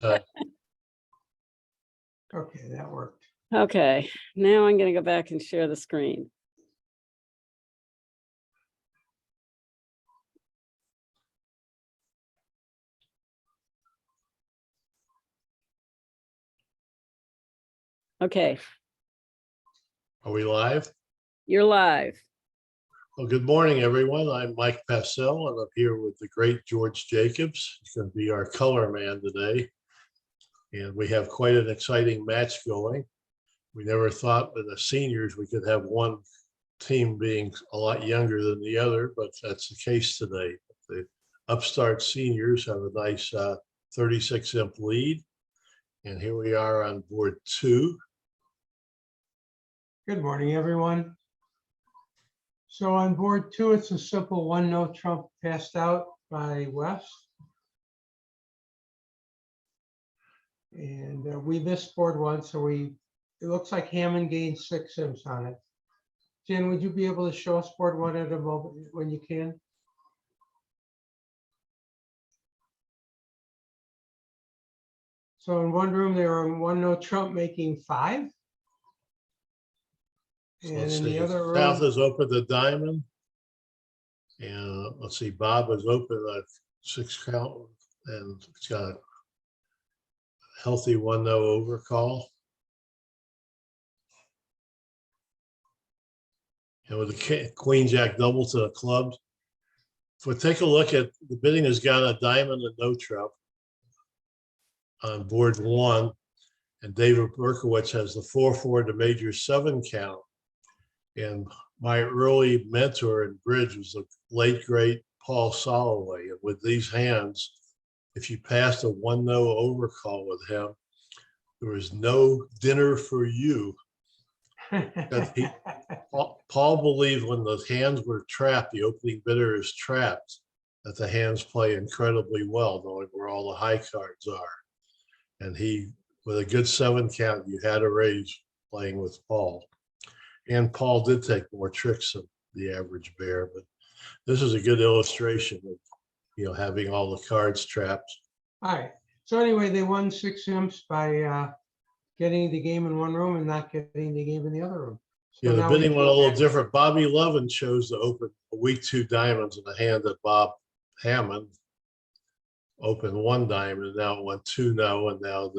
Okay, that worked. Okay, now I'm going to go back and share the screen. Okay, Are we live? you're live. Well, good morning, everyone. I'm Mike Passell, and I'm here with the great George Jacobs. He's going to be our color man today. And we have quite an exciting match going. We never thought with the seniors we could have one team being a lot younger than the other, but that's the case today. The upstart seniors have a nice 36-imp lead. And here we are on board 2. Good morning, everyone. So on board 2, it's a simple 1-no trump passed out by West. And we missed board 1, so it looks like Hammond gained 6 imps on it. Jen, would you be able to show us board 1 at a moment when you can? So in one room, they were 1-no trump making 5. So And let's in see, the other room, South is open the diamond. And let's see, Bob is open at 6 count, and it's got a healthy 1-no overcall. And with the queen jack double to the clubs. If we take a look at the bidding, has got a diamond and no trump on board 1. And David Berkowitz has the 4-4 to major 7 count. And my early mentor in bridge was the late, great Paul Soloway. And with these hands, if you passed a 1-no overcall with him, there was no dinner for you. Paul believed when the hands were trapped, the opening bidder is trapped, that the hands play incredibly well, knowing where all the high cards are. And he, with a good 7 count, you had a raise playing with Paul. And Paul did take more tricks than the average bear, but this is a good illustration of, having all the cards trapped. All right. So anyway, they won 6 imps by getting the game in one room and not getting the game in the other room. So Yeah, the now we bidding went a go little back- different. Bobby Lovin chose to open a weak 2 diamonds in the hand that Bob Hammond opened 1 diamond, and now it went 2-no, and now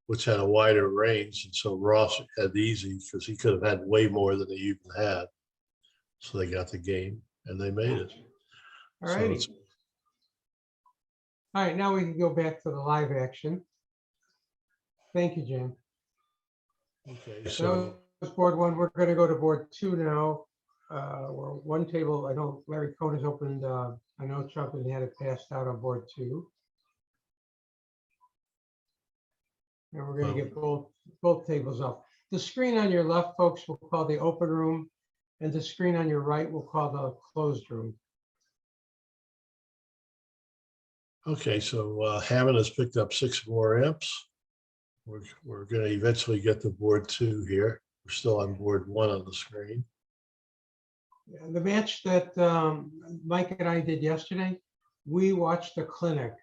which had a wider range. And so Ross had easy because he could have had way more than he even had. So they got the game and they made it. All So righty. it's- All right, now we can go back to the live action. Thank you, Jen. Okay, So so that was board 1. We're going to go to board 2 now. We're one table. I know Larry Cohn has opened. I know Trump and had it passed out on board 2. And we're going to get both tables up. The screen on your left, folks, we'll call the open room, and the screen on your right we'll call the closed room. okay, so Hammond has picked up 6 more imps. We're going to eventually get to board 2 here. We're still on board 1 on the screen. The match that Mike and I did yesterday, we watched a clinic.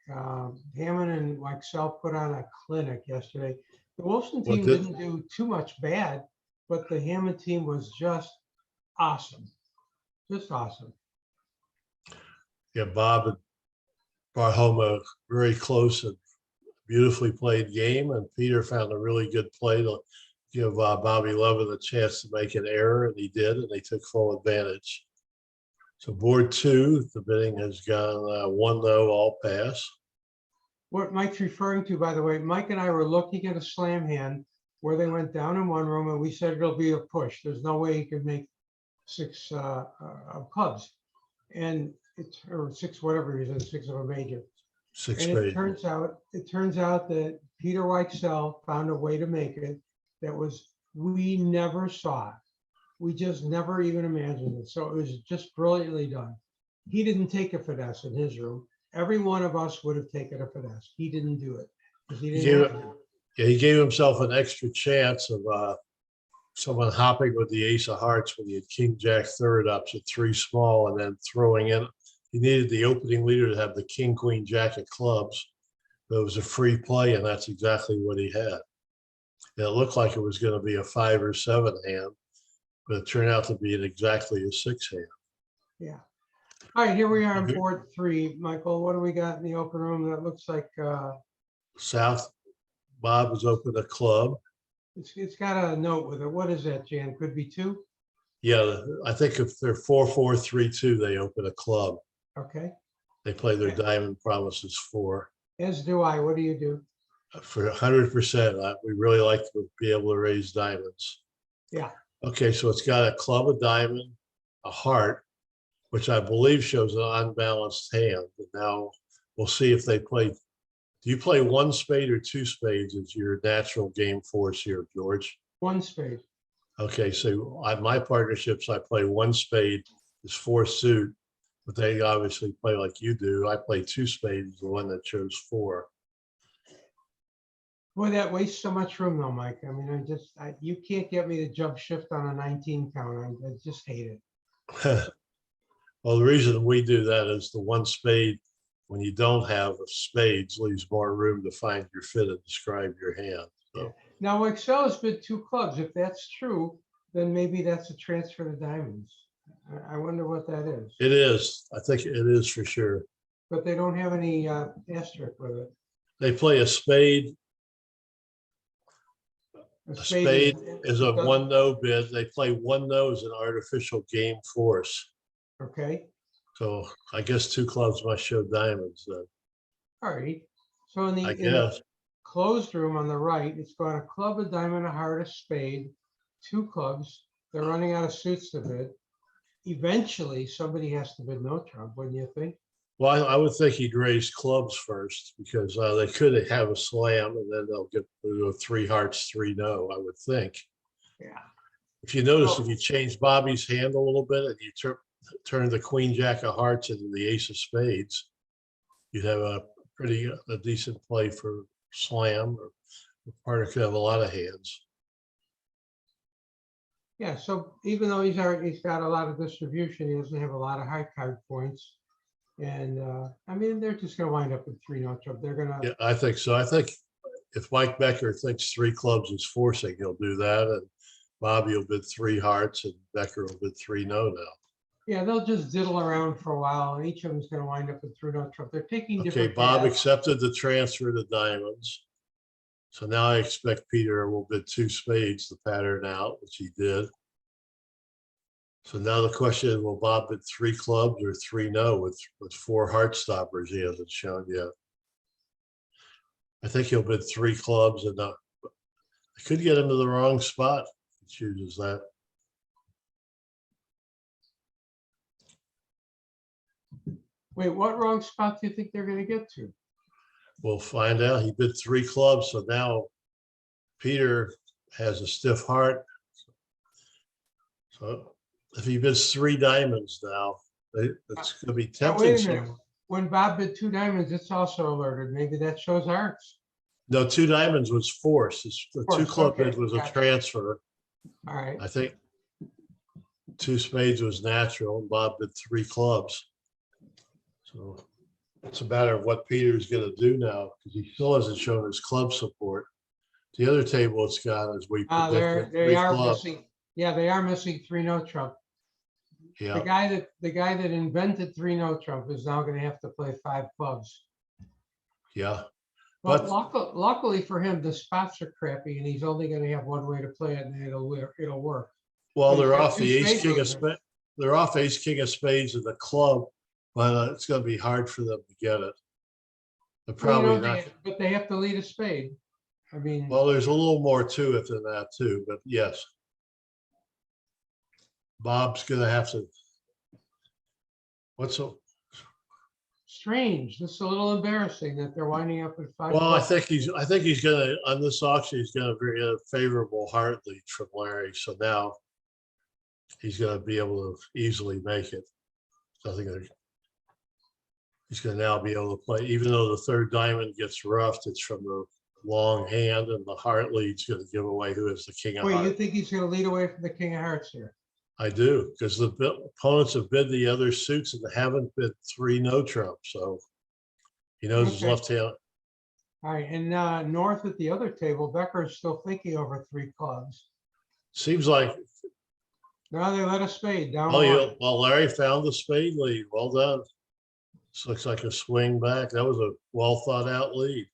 Hammond and Waxell put on a clinic yesterday. The Wilson team didn't do too much bad, but the Hammond team was just awesome. Just awesome. Yeah, Bob and brought home a very close and beautifully played game, and Peter found a really good play to give Bobby Lovin a chance to make an error, and he did, and they took full advantage. So board 2, the bidding has gone 1-no, all pass. What Mike's referring to, by the way, Mike and I were looking at a slam hand where they went down in one room, and we said it'll be a push. There's no way he could make 6 clubs, and it's or 6 whatever reason, 6 of a major. 6 And spade. it turns out that Peter Waxell found a way to make it that we never saw. We just never even imagined it. So it was just brilliantly done. He didn't take a finesse in his room. Every one of us would have taken a finesse. He didn't do it because he didn't have to. Yeah, he gave himself an extra chance of someone hopping with the ace of hearts when he had king jack third ups at 3 small and then throwing in. He needed the opening leader to have the king queen jack of clubs, But it was a free play, and that's exactly what he had. And it looked like it was going to be a 5 or 7 hand, but it turned out to be exactly a 6 hand. Yeah. All right, here we are on Okay. board 3. Michael, what do we got in the open room that looks like, South, Bob has opened a club. it's got a note with it. What is that, Jan? Could be 2? Yeah, I think if they're 4-4-3-2, they open a club. Okay. They play their Yeah. diamond promises 4. As do I. What do you do? For 100%, we really like to be able to raise diamonds. Yeah. Okay, so it's got a club, a diamond, a heart, which I believe shows an unbalanced hand. And now we'll see if they play. Do you play 1 spade or 2 spades as your natural game force here, George? 1 spade. Okay, so on my partnerships, I play 1 spade, is 4 suit, but they obviously play like you do. I play 2 spades, the one that chose 4. Boy, that wastes so much room though, Mike. I mean, you can't get me to jump shift on a 19 count. I just hate it. Well, the reason we do that is the 1 spade, when you don't have spades, leaves more room to find your fit and describe your hand. So, Now, Excel has bid 2 clubs. If that's true, then maybe that's a transfer to diamonds. I wonder what that is. it is. I think it is for sure. But they don't have any asterisk with it. They play a spade. A spade is a 1 no bid. They play 1 no as an artificial game force. Okay. So I guess 2 clubs must show diamonds then. All right. So in I the guess. closed room on the right, it's got a club, a diamond, a heart, a spade, 2 clubs. They're running out of suits to bid. Eventually, somebody has to bid no trump, wouldn't you think? Well, I would think he'd raise clubs first because they could have a slam and then they'll get 3 hearts, 3 no, I would think. Yeah. If you notice, Well- if you change Bobby's hand a little bit and you turn the queen jack of hearts into the ace of spades, you'd have a decent play for slam, or the partner could have a lot of hands. Yeah, so even though he's got a lot of distribution, he doesn't have a lot of high card points. And I mean, they're just gonna wind up with 3 no trump. They're gonna, Yeah, I think so. I think if Mike Becker thinks 3 clubs is forcing, he'll do that. And Bobby will bid 3 hearts and Becker will bid 3 no now. yeah, they'll just diddle around for a while and each of them's gonna wind up with 3 no trump. They're taking Okay, different Bob paths. accepted the transfer to diamonds. So now I expect Peter will bid 2 spades to pattern out, which he did. So now the question is, will Bob bid 3 clubs or 3 no with 4 heart stoppers he hasn't shown yet? I think he'll bid 3 clubs and I could get him to the wrong spot if he chooses that. Wait, what wrong spot do you think they're gonna get to? We'll find out. He bid 3 clubs, so now Peter has a stiff heart. So if he bids 3 diamonds now, it's going to be Now, tempting. wait a minute. When Bob bid 2 diamonds, it's also alerted. Maybe that shows hearts. No, 2 diamonds was forced. The 2 Forced, club okay, bid was a gotcha. transfer. All right. I think 2 spades was natural, and Bob bid 3 clubs. So it's a matter of what Peter's going to do now because he still hasn't shown his club support. The other table it's got is we predicted They 3 are clubs. missing. Yeah, they are missing 3 no trump. The Yeah, guy that invented 3 no trump is now gonna have to play 5 clubs. yeah. But But- luckily for him, the spots are crappy and he's only gonna have one way to play it and it'll work. Well, But he's they're got off 2 the ace, spades king of with him. spades. They're off ace, king of spades in the club, but it's going to be hard for them to get it. They're Well, probably not. but they have to lead a spade. I mean, Well, there's a little more to it than that too, but yes. Bob's going to have to. What's so? strange. This is a little embarrassing that they're winding up with 5 Well, I clubs. think he's going to, on this auction, he's going to get a favorable heart lead from Larry. So now he's going to be able to easily make it. So I think he's going to now be able to play, even though the 3rd diamond gets roughed, it's from the long hand and the heart lead's going to give away who is the king of Wait, you hearts. think he's gonna lead away from the king of hearts here? I do, because the opponents have bid the other suits and haven't bid 3 no trump. So he knows his Okay. left hand. All right, and north at the other table, Becker is still thinking over 3 clubs. Seems like, Now they let a spade down oh, one. well, Larry found the spade lead. Well done. This looks like a swing back. That was a well thought out lead.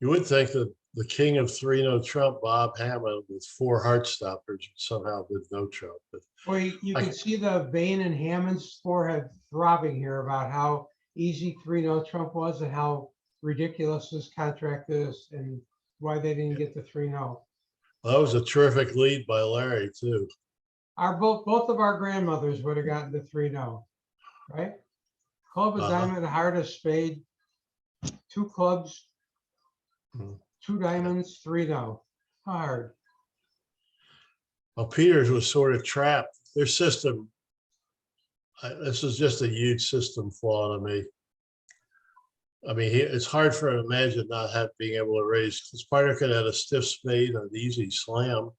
You would think that the king of 3-no trump, Bob Hammond, with 4 heart stoppers, somehow did no trump. But Well, you I- can see the vein in Hammond's forehead throbbing here about how easy 3-no trump was and how ridiculous this contract is and why they didn't get the 3-no. well, that was a terrific lead by Larry, too. Both of our grandmothers would have gotten the 3-no, right? Club, a Uh-huh. diamond, a heart, a spade, 2 clubs, Hmm. 2 diamonds, 3-no. Hard. Well, Peters was sort of trapped. Their system, this is just a huge system flaw to me. I mean, it's hard for him to imagine not being able to raise. Spider could have had a stiff spade, an easy slam.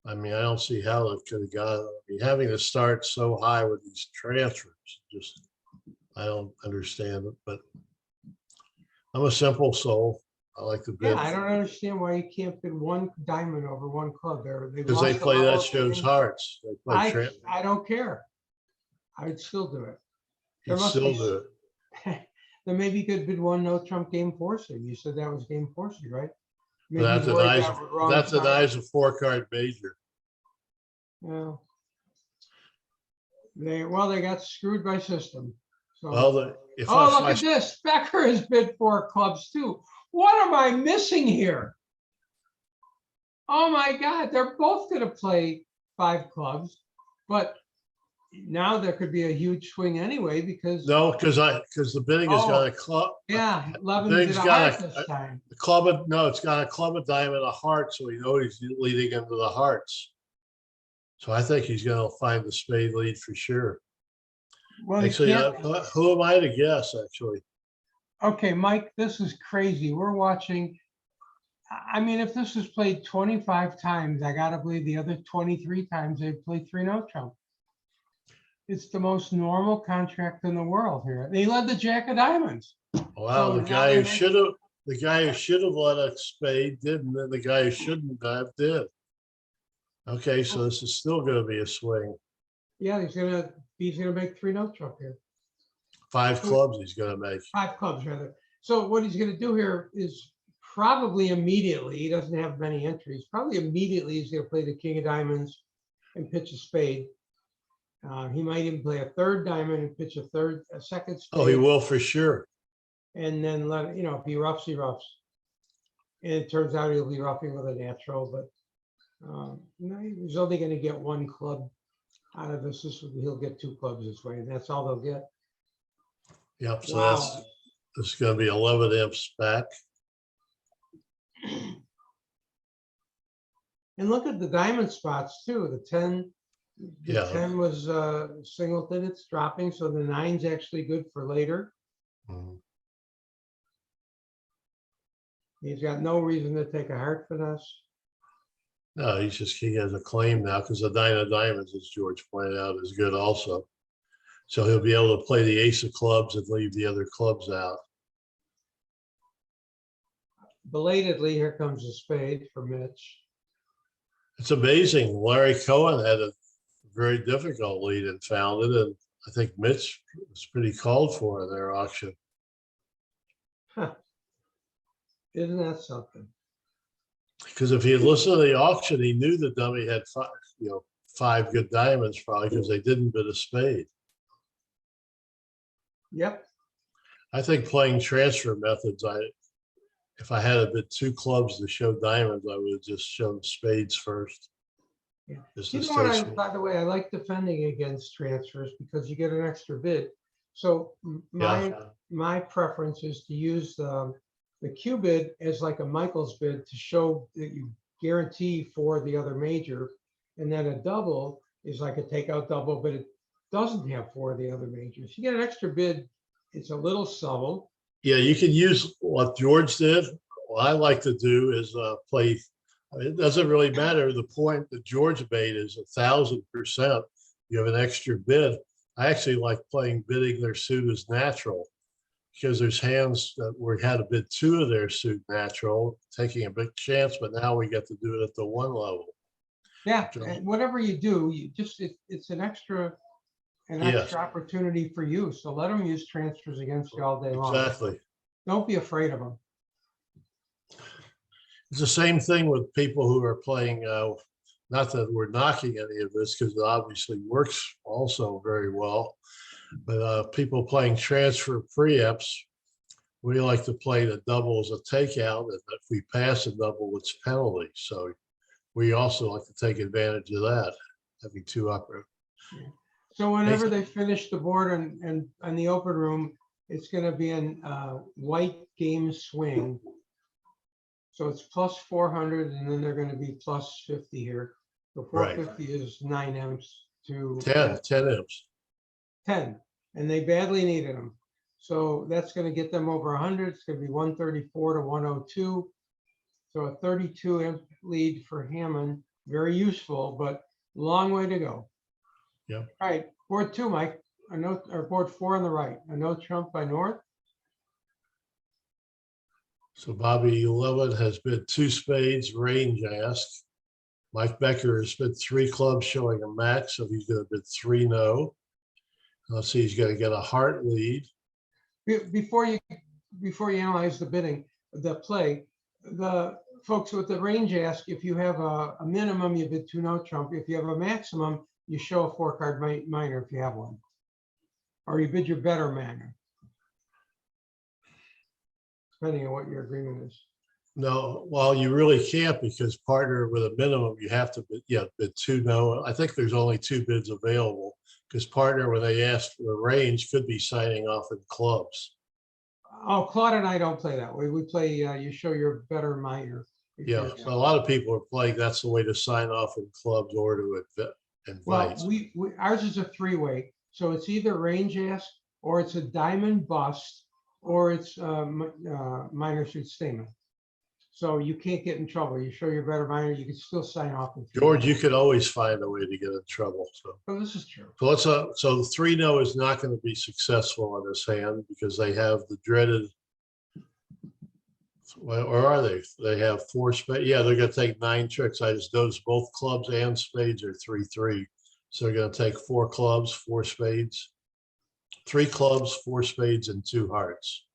I mean, I don't see how it could have gone. I mean, having to start so high with these transfers, just, I don't understand it, but I'm a simple soul. I like to Yeah, bid I don't understand why you can't bid 1 diamond over 1 club there. because they play that shows hearts. They play I don't care. I'd still do it. There you must still be do it. Then maybe you could bid 1 no trump game forcing. You said that was game forcing, right? But that he's worried denies, that we're wrong that side. denies a 4-card major. Yeah. They got screwed by system. So, Well, if oh, look I at this. Becker has bid 4 clubs too. What am I missing here? Oh my God, they're both going to play 5 clubs, but now there could be a huge swing anyway because no, because the bidding has got a club. yeah, 11 Bidding's did a got heart this time. The club of, no, it's got a club of diamond, a heart, so we know he's leading into the hearts. So I think he's gonna find the spade lead for sure. Well, he Actually, can't. who am I to guess, actually? Okay, Mike, this is crazy. We're watching. I mean, if this was played 25 times, I gotta believe the other 23 times they played 3-no trump. It's the most normal contract in the world here. They led the jack of diamonds. Wow, So the now guy they who make- should have let a spade didn't, and the guy who shouldn't have did. Okay, so this is still gonna be a swing. Yeah, he's gonna make 3-no trump here. 5 clubs he's gonna make. 5 clubs rather. So what he's gonna do here is probably immediately, he doesn't have many entries, probably immediately he's gonna play the king of diamonds and pitch a spade. He might even play a 3rd diamond and pitch a 2nd spade. Oh, he will for sure. And then let, if he roughs, he roughs. And it turns out he'll be roughing with a natural, but he's only gonna get 1 club out of this. He'll get 2 clubs this way, and that's all they'll get. Yep, so Wow. this is gonna be 11 imps back. And look at the diamond spots too. The 10 was singleton, it's dropping, so the 9's actually good for later. Mhm. He's got no reason to take a heart finesse. No, he has a claim now because the 9 of diamonds, as George pointed out, is good also. So he'll be able to play the ace of clubs and leave the other clubs out. Belatedly, here comes a spade for Mitch. It's amazing. Larry Cohen had a very difficult lead and found it, and I think Mitch was pretty called for in their auction. Isn't that something? Because if he had listened to the auction, he knew the dummy had 5 good diamonds probably because they didn't bid a spade. Yep. I think playing transfer methods, if I had a bid 2 clubs to show diamonds, I would have just shown spades first. Yeah. Just You to know what? stay By the way, I like defending against transfers because you get an extra bid. So my preference is to use the Q bid as like a Michael's bid to show that you guarantee for the other major, and then a double is like a takeout double, but it doesn't have 4 of the other majors. You get an extra bid. It's a little subtle. Yeah, you can use what George did. What I like to do is play. I mean, it doesn't really matter. The point that George made is 1,000%. You have an extra bid. I actually like playing bidding their suit as natural. because there's hands that we had a bid 2 of their suit natural, taking a big chance, but now we get to do it at the 1 level. Yeah, Sure. and whatever you do, you just, it's an extra Yes. opportunity for you. So let them use transfers against you all day long. Exactly. Don't be afraid of them. It's the same thing with people who are playing, not that we're knocking any of this, because it obviously works also very well. But people playing transfer preempts, we like to play the double as a takeout, and if we pass a double, it's penalty. So we also like to take advantage of that, having 2 upper. So whenever they finish the board and on the open room, it's going to be in white game swing. So it's plus 400, and then they're going to be plus 50 here. So Right. 450 is 9 imps to 10 imps. 10, and they badly needed them. So that's going to get them over 100. It's going to be 134 to 102. So a 32 imp lead for Hammond. Very useful, but long way to go. Yeah. All right, board 2, Mike. A note, or board 4 on the right. A no trump by North. So Bobby Levitt has bid 2 spades, range ask. Mike Becker has bid 3 clubs showing a max, so he's going to bid 3 no. Let's see, he's going to get a heart lead. Before you analyze the bidding, the play, the folks with the range ask, if you have a minimum, you bid 2 no trump. If you have a maximum, you show a 4-card minor if you have one, or you bid your better minor, depending on what your agreement is. No, well, you really can't, because partner with a minimum, you have to bid 2 no. I think there's only 2 bids available, because partner, when they ask for the range, could be signing off in clubs. Oh, Claude and I don't play that way. We play, you show your better minor. Yeah, so a lot of people are playing, that's the way to sign off in clubs or to invite. Well, ours is a 3-way, so it's either range ask, or it's a diamond bust, or it's minor suit statement. So you can't get in trouble. You show your better minor, you can still sign off. George, you could always find a way to get in trouble. So, Oh, this is true. so let's so the 3 no is not going to be successful on this hand, because they have the dreaded. Well, or are they? They have 4 spades. Yeah, they're going to take 9 tricks. I just noticed both clubs and spades are 3-3. So they're going to take 4 clubs, 4 spades, 3 clubs, 4 spades, and 2 hearts.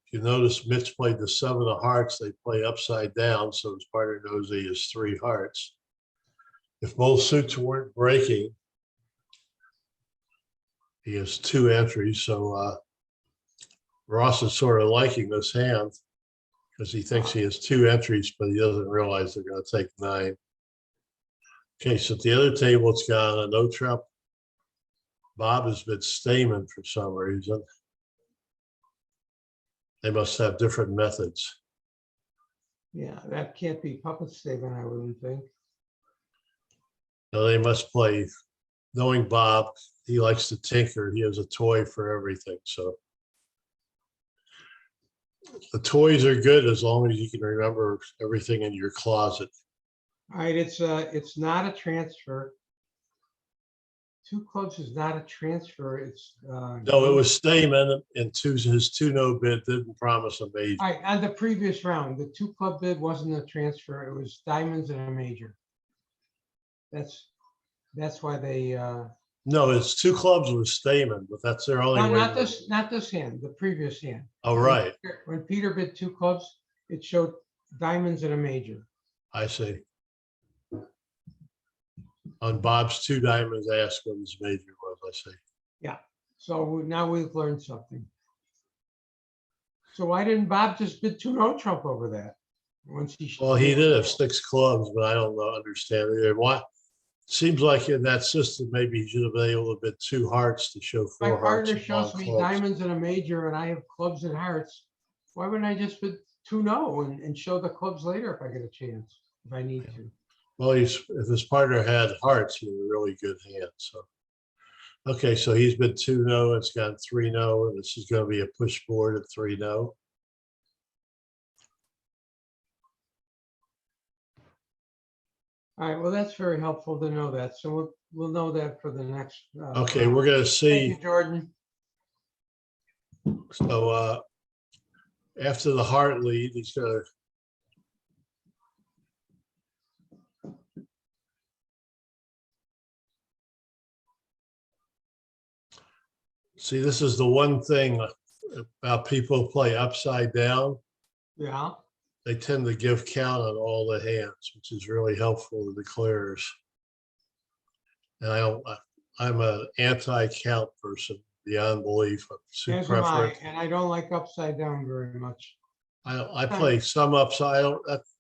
If you notice, Mitch played the 7 of hearts. They play upside down, so his partner knows he has 3 hearts. If both suits weren't breaking, he has 2 entries. So Ross is sort of liking this hand, because he thinks he has 2 entries, but he doesn't realize they're going to take 9. Okay, so at the other table, it's got a no trump. Bob has been Stamen for some reason. They must have different methods. Yeah, that can't be puppet statement, I wouldn't think. Now they must play, knowing Bob, he likes to tinker. He has a toy for everything. So the toys are good as long as you can remember everything in your closet. All right, it's not a transfer. 2 clubs is not a transfer. It's No, it was Stamen, and his 2 no bid didn't promise a major. all right, on the previous round, the 2 club bid wasn't a transfer. It was diamonds and a major. That's why they No, his 2 clubs was Stamen, but that's their only no, way. not this hand, the previous hand. Oh, right. When Peter bid 2 clubs, it showed diamonds and a major. I see. On Bob's 2 diamonds, ask what his major was, I see. Yeah, so now we've learned something. So why didn't Bob just bid 2 no trump over that? Once Well, he did have 6 clubs, but I don't know, understand either. Why? Seems like in that system, maybe he should have been able to bid 2 hearts to show 4 My hearts. partner and shows 1 me clubs. diamonds and a major, and I have clubs and hearts. Why wouldn't I just bid 2 no and show the clubs later if I get a chance, if I need to? Well, if his partner had hearts, he had a really good hand. So, okay, so he's been 2 no, it's got 3 no, and this is going to be a push board at 3 no. All right, well, that's very helpful to know that. So we'll know that for the next. Okay, round. we're gonna Thank see. you, Jordan. So after the heart lead, he's gonna. See, this is the one thing about people who play upside down. Yeah, They tend to give count on all the hands, which is really helpful to declarers. And I'm an anti-count person beyond belief. Suit as am I, preference. and I don't like upside down very much. I play some upside.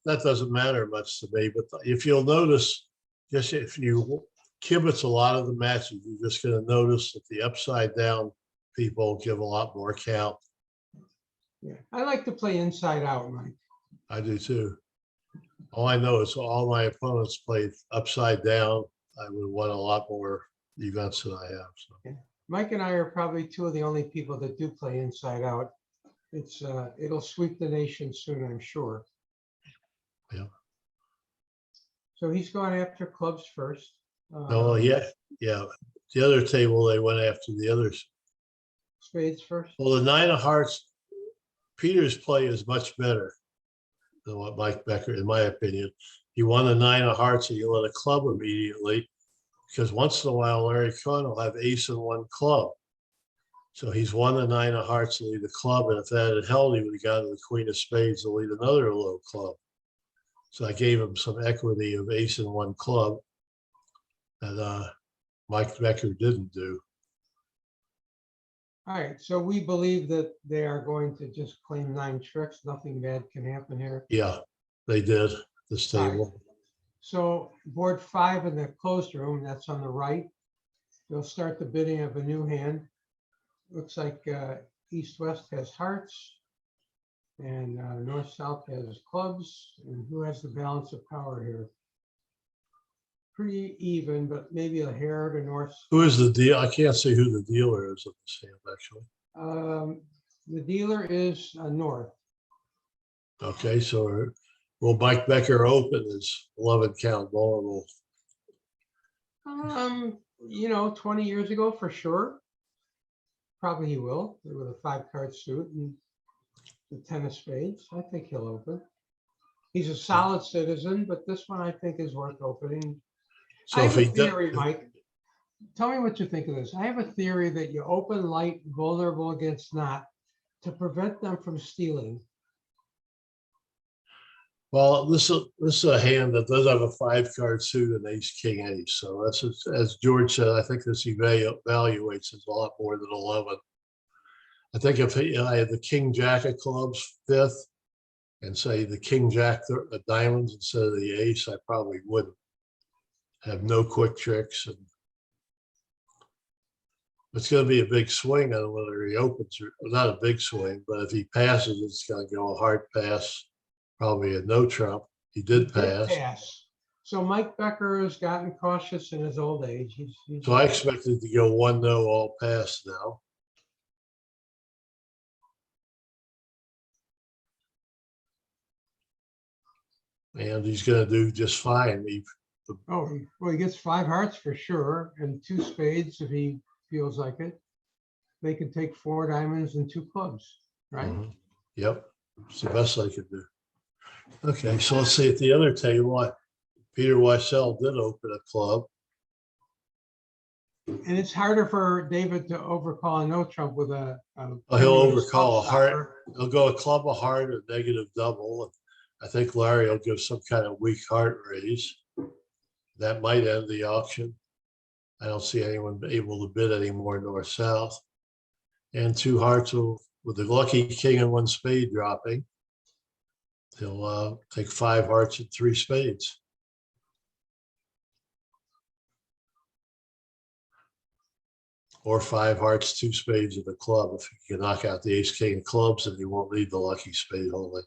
That doesn't matter much to me. But if you'll notice, just if you kibitz a lot of the matches, you're just going to notice that the upside down people give a lot more count. Yeah, I like to play inside out, Mike. I do too. All I know is all my opponents played upside down. I would have won a lot more events than I have. So. Mike and I are probably two of the only people that do play inside out. It'll sweep the nation soon, I'm sure. Yeah. So he's going after clubs first. No, yeah. The other table, they went after the others. Spades first. Well, the 9 of hearts, Peter's play is much better than what Mike Becker, in my opinion. He won the 9 of hearts and he let a club immediately, because once in a while Larry Cohen will have ace and 1 club. So he's won the 9 of hearts and lead the club, and if that had held, he would have gotten the queen of spades to lead another low club. So I gave him some equity of ace and 1 club that Mike Becker didn't do. All right, so we believe that they are going to just claim 9 tricks. Nothing bad can happen here. Yeah, they did this All right. table. So board 5 in the closed room, that's on the right. They'll start the bidding of a new hand. Looks like East-West has hearts and North-South has clubs. And who has the balance of power here? Pretty even, but maybe a hair to North. Who is the deal? I can't see who the dealer is of this hand, actually. The dealer is North. Okay, so will Mike Becker open his 11 count vulnerable? 20 years ago for sure. Probably he will with a 5-card suit and the 10 of spades. I think he'll open. He's a solid citizen, but this one I think is worth opening. So I if have a he theory, does, Mike. Tell me what you think of this. I have a theory that you open light vulnerable against not to prevent them from stealing. well, this is a hand that does have a 5-card suit and ace, king, ace. So that's, as George said, I think this evaluates as a lot more than 11. I think if I had the king, jack of clubs 5th and say the king, jack of diamonds instead of the ace, I probably wouldn't. Have no quick tricks, and it's going to be a big swing on whether he opens or not a big swing, but if he passes, it's going to go a hard pass, probably a no trump. He did pass. So Mike Becker has gotten cautious in his old age. He's So I expected to go 1-0 all pass now. And he's going to do just fine. well, he gets 5 hearts for sure and 2 spades if he feels like it. They can take 4 diamonds and 2 clubs, right? Yep, it's the best I could do. Okay, so let's see at the other table. Peter Weissel did open a club. And it's harder for David to overcall a no trump with a He'll overcall a heart. stopper. He'll go a club, a heart, a negative double. And I think Larry will give some kind of weak heart raise. That might end the auction. I don't see anyone able to bid anymore north-south. And 2 hearts with the lucky king and 1 spade dropping. He'll take 5 hearts and 3 spades. Or 5 hearts, 2 spades of the club. If he can knock out the ace, king of clubs, then he won't need the lucky spade holding.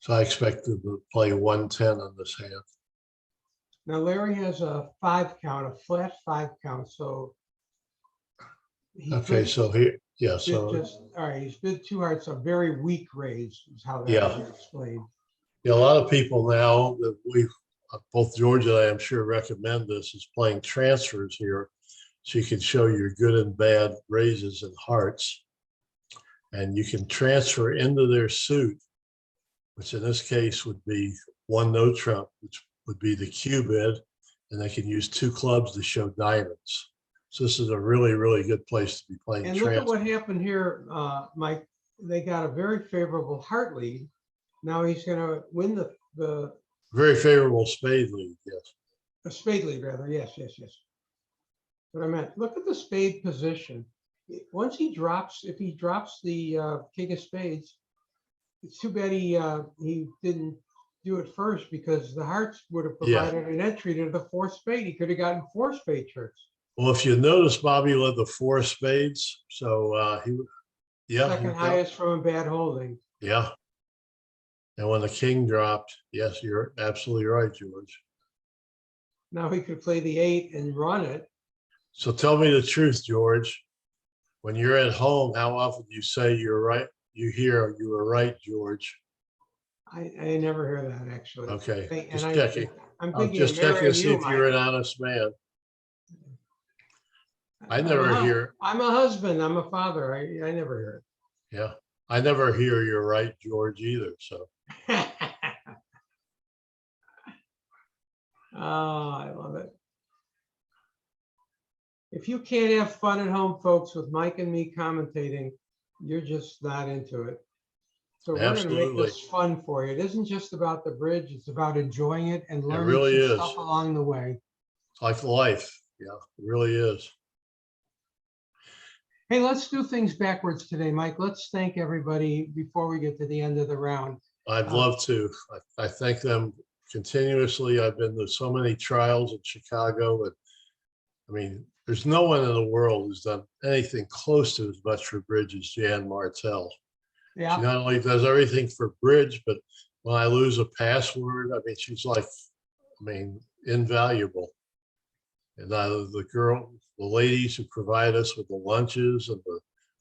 So I expect him to play 110 on this hand. Now Larry has a 5 count, a flat 5 count, so. Okay, so here, yeah, So so all right, he's bid 2 hearts, a very weak raise is how that Yeah. is explained. yeah, a lot of people now that both George and I am sure recommend this, is playing transfers here. So you can show your good and bad raises and hearts. And you can transfer into their suit, which in this case would be one no trump, which would be the Q bid. And they can use two clubs to show diamonds. So this is a really, really good place to be playing And look at transfer. what happened here, Mike. They got a very favorable heart lead. Now he's going to win the Very favorable spade lead, yes. a spade lead, rather. Yes. What I meant. Look at the spade position. Once he drops, if he drops the king of spades, it's too bad he didn't do it first, because the hearts would have Yeah. provided an entry to the fourth spade. He could have gotten four spade tricks. Well, if you notice, Bobby led the four spades. So Second highest from a bad holding. Yeah. And when the king dropped, yes, you're absolutely right, George. Now he could play the 8 and run it. So tell me the truth, George. When you're at home, how often do you say you're right? You hear you were right, George. I never hear that, actually. Okay, And just I- checking. I'm I'm thinking just of checking marrying to see you, if you're Mike. an honest man. I I'm never a- hear, I'm a husband. I'm a father. I never hear yeah, I never hear you're right, George, either. So it. Oh, I love it. If you can't have fun at home, folks, with Mike and me commentating, you're just not into it. So we're going to make Absolutely. this fun for you. It isn't just about the bridge. It's about enjoying it and learning really some is. stuff along the way. It's like life. Yeah, it really is. Hey, let's do things backwards today, Mike. Let's thank everybody before we get to the end of the round. I'd love to. I thank them continuously. I've been to so many trials in Chicago, and I mean, there's no one in the world who's done anything close to as much for bridge as Jan Martell. She Yeah, not only does everything for bridge, but when I lose a password, I mean, she's like, I mean, invaluable. And the ladies who provide us with the lunches and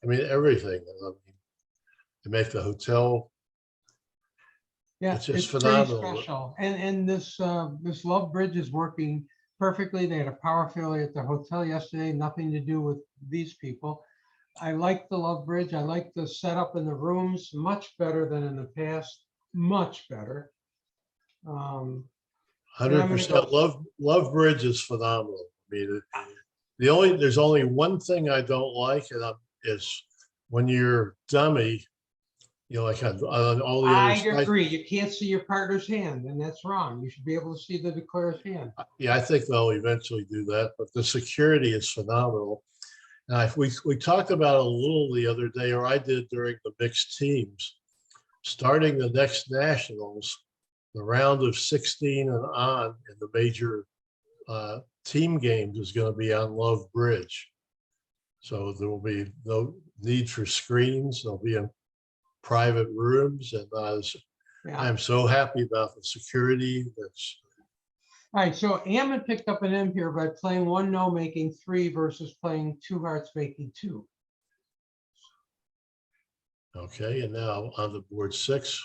I mean, everything. And I mean, they make the hotel. yeah, It's just pretty phenomenal. special. And this Love Bridge is working perfectly. They had a power failure at the hotel yesterday, nothing to do with these people. I like the Love Bridge. I like the setup in the rooms, much better than in the past, much better. And I'm gonna 100%. Love Bridge is phenomenal. I mean, there's only one thing I don't like, and is when you're dummy, you know, like on all the I other sites. agree. You can't see your partner's hand, and that's wrong. You should be able to see the declarer's hand. Yeah, I think they'll eventually do that, but the security is phenomenal. Now, we talked about it a little the other day, or I did during the mixed teams. Starting the next nationals, the round of 16 and on in the major team games is going to be on Love Bridge. So there will be no need for screens. They'll be in private rooms, and Yeah. I'm so happy about the security. That's All right, so Ammon picked up an M here by playing one no, making 3 versus playing 2 hearts, making 2. okay. And now on the board 6,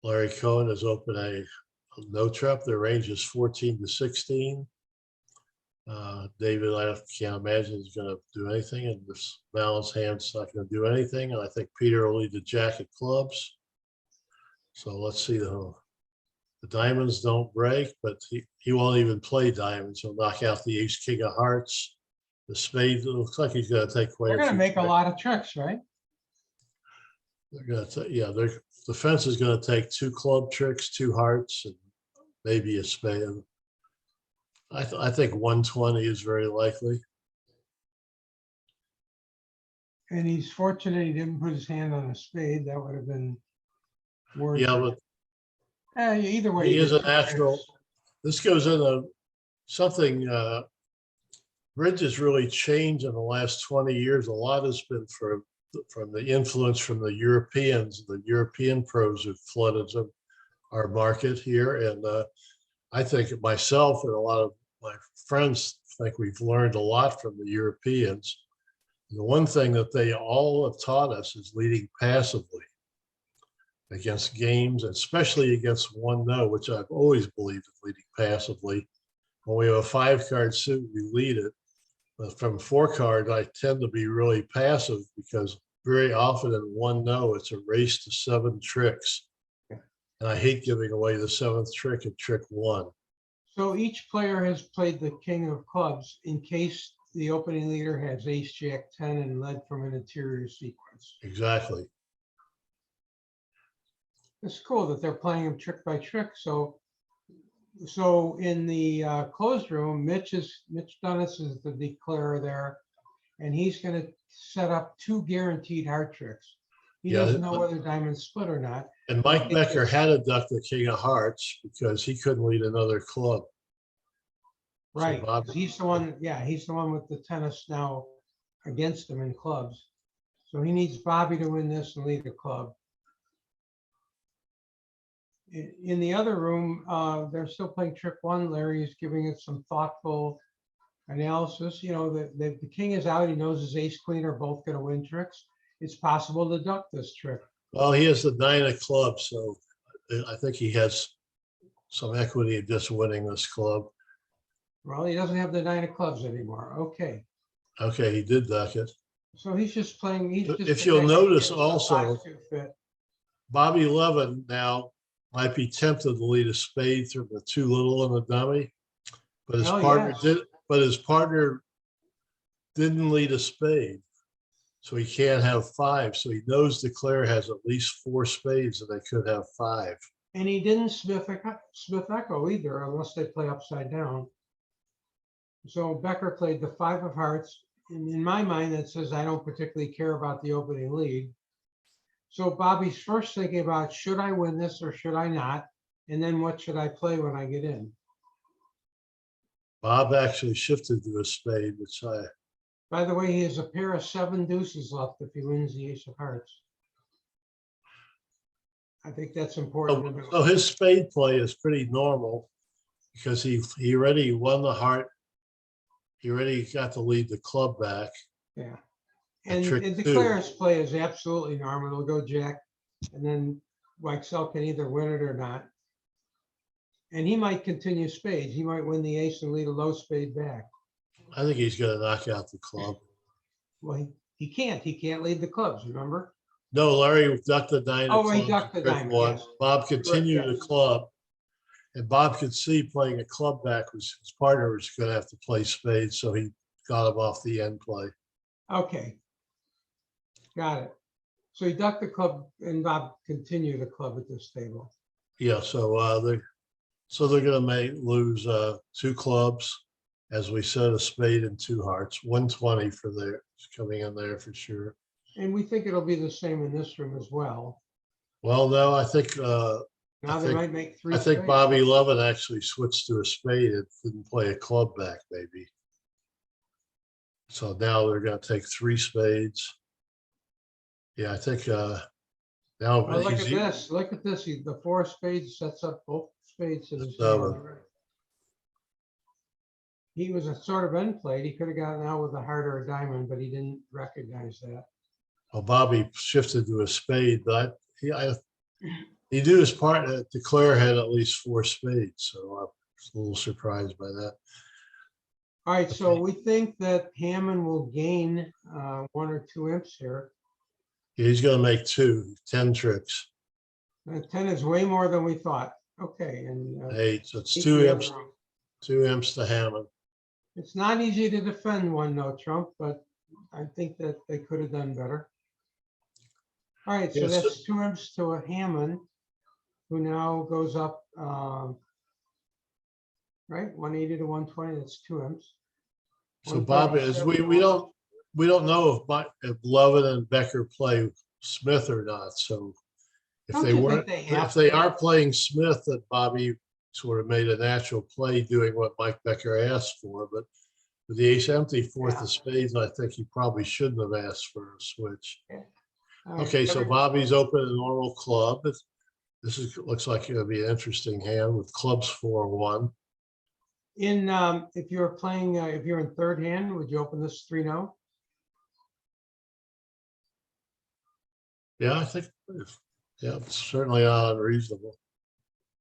Larry Cohen has opened a no trap. Their range is 14 to 16. David, I can't imagine he's going to do anything, and this balanced hand's not going to do anything. And I think Peter will lead the jack of clubs. So let's see. The diamonds don't break, but he won't even play diamonds. He'll knock out the ace king of hearts. The spade, it looks like he's going to take quite They're a going to few make a tricks. lot of tricks, right? They're going to, yeah, the fence is going to take 2 club tricks, 2 hearts, and maybe a spade. I think 120 is very likely. And he's fortunate he didn't put his hand on a spade. That would have been worse. Yeah, but Either way. he you is get a 2 natural. tricks. This goes into something, bridge has really changed in the last 20 years. A lot has been from the influence from the Europeans. The European pros have flooded our market here. And I think myself and a lot of my friends think we've learned a lot from the Europeans. And the one thing that they all have taught us is leading passively. against games, especially against 1-0, which I've always believed in leading passively. When we have a 5-card suit, we lead it. But from 4-card, I tend to be really passive because very often in 1-0, it's a race to 7 tricks. And I hate giving away the 7th trick at trick 1. So each player has played the king of clubs in case the opening leader has ace, jack, 10 and led from an interior sequence. Exactly. It's cool that they're playing them trick by trick. So in the closed room, Mitch Dunnis is the declarer there, and he's going to set up 2 guaranteed heart tricks. He Yeah, doesn't know whether diamonds split or not. And Mike Becker had to duck the king of hearts because he couldn't lead another club. Right. So Bob, He's the one, yeah, he's the one with the tennis now against him in clubs. So he needs Bobby to win this and lead the club. In the other room, they're still playing trick 1. Larry is giving it some thoughtful analysis. You know, the king is out. He knows his ace, queen are both going to win tricks. It's possible to duck this trick. well, he has the 9 of clubs, so I think he has some equity in just winning this club. Well, he doesn't have the 9 of clubs anymore. Okay. Okay, he did duck it. So he's just playing. If you'll notice also, Bobby Levin now might be tempted to lead a spade through the 2 little and the dummy, but his partner did. But his partner didn't lead a spade, so he can't have 5. So he knows declare has at least 4 spades, and they could have 5. And he didn't Smith Echo either, unless they play upside down. So Becker played the 5 of hearts. And in my mind, that says I don't particularly care about the opening lead. So Bobby's first thinking about, should I win this or should I not? And then what should I play when I get in? Bob actually shifted to a spade, which By the way, he has a pair of 7 deuces left if he wins the ace of hearts. I think that's important. So his spade play is pretty normal because he already won the heart. He already got to lead the club back. Yeah. And trick declare's play is absolutely normal. It'll go jack, and then Weichsel can either win it or not. And he might continue spades. He might win the ace and lead a low spade back. I think he's going to knock out the club. Well, he can't. He can't lead the clubs, remember? No, Larry ducked the 9 of Oh, clubs. he ducked the trick diamond, 1. yes. Bob continued Yes. the club, and Bob could see playing a club back was his partner was going to have to play spades, so he got him off the end play. Okay. Got it. So he ducked the club and Bob continued the club at this table. Yeah, so they're going to lose 2 clubs, as we said, a spade and 2 hearts. 120 for there coming in there for sure. And we think it'll be the same in this room as well. Well, no, I think Might make 3 I think spades. Bobby Levin actually switched to a spade and didn't play a club back, maybe. So now they're going to take 3 spades. Yeah, I think now. Oh, look at this. Look at this. The 4 spades sets up both spades in his hand. He was a sort of end played. He could have gotten out with a heart or a diamond, but he didn't recognize that. Well, Bobby shifted to a spade, but he knew his partner declare had at least 4 spades, so I was a little surprised by that. All right, so we think that Hammond will gain 1 or 2 imps here. He's going to make 10 tricks. 10 is way more than we thought. Okay, and 8, so it's 2 imps. 2 imps to Hammond. It's not easy to defend 1-0 trump, but I think that they could have done better. All right, so Yes. that's 2 imps to a Hammond, who now goes up, right, 180 to 120. That's 2 imps. So Bob, is we don't know if Levin and Becker play Smith or not. So if they are playing Smith, that Bobby sort of made a natural play doing what Mike Becker asked for. But with the ace empty, 4th of spades, I think he probably shouldn't have asked for a switch. Right, Okay, so Bobby's open a normal club. This looks like it'll be an interesting hand with clubs 4-1. If you're playing, if you're in 3rd hand, would you open this 3-0? Yeah, I think Yeah, it's certainly not unreasonable.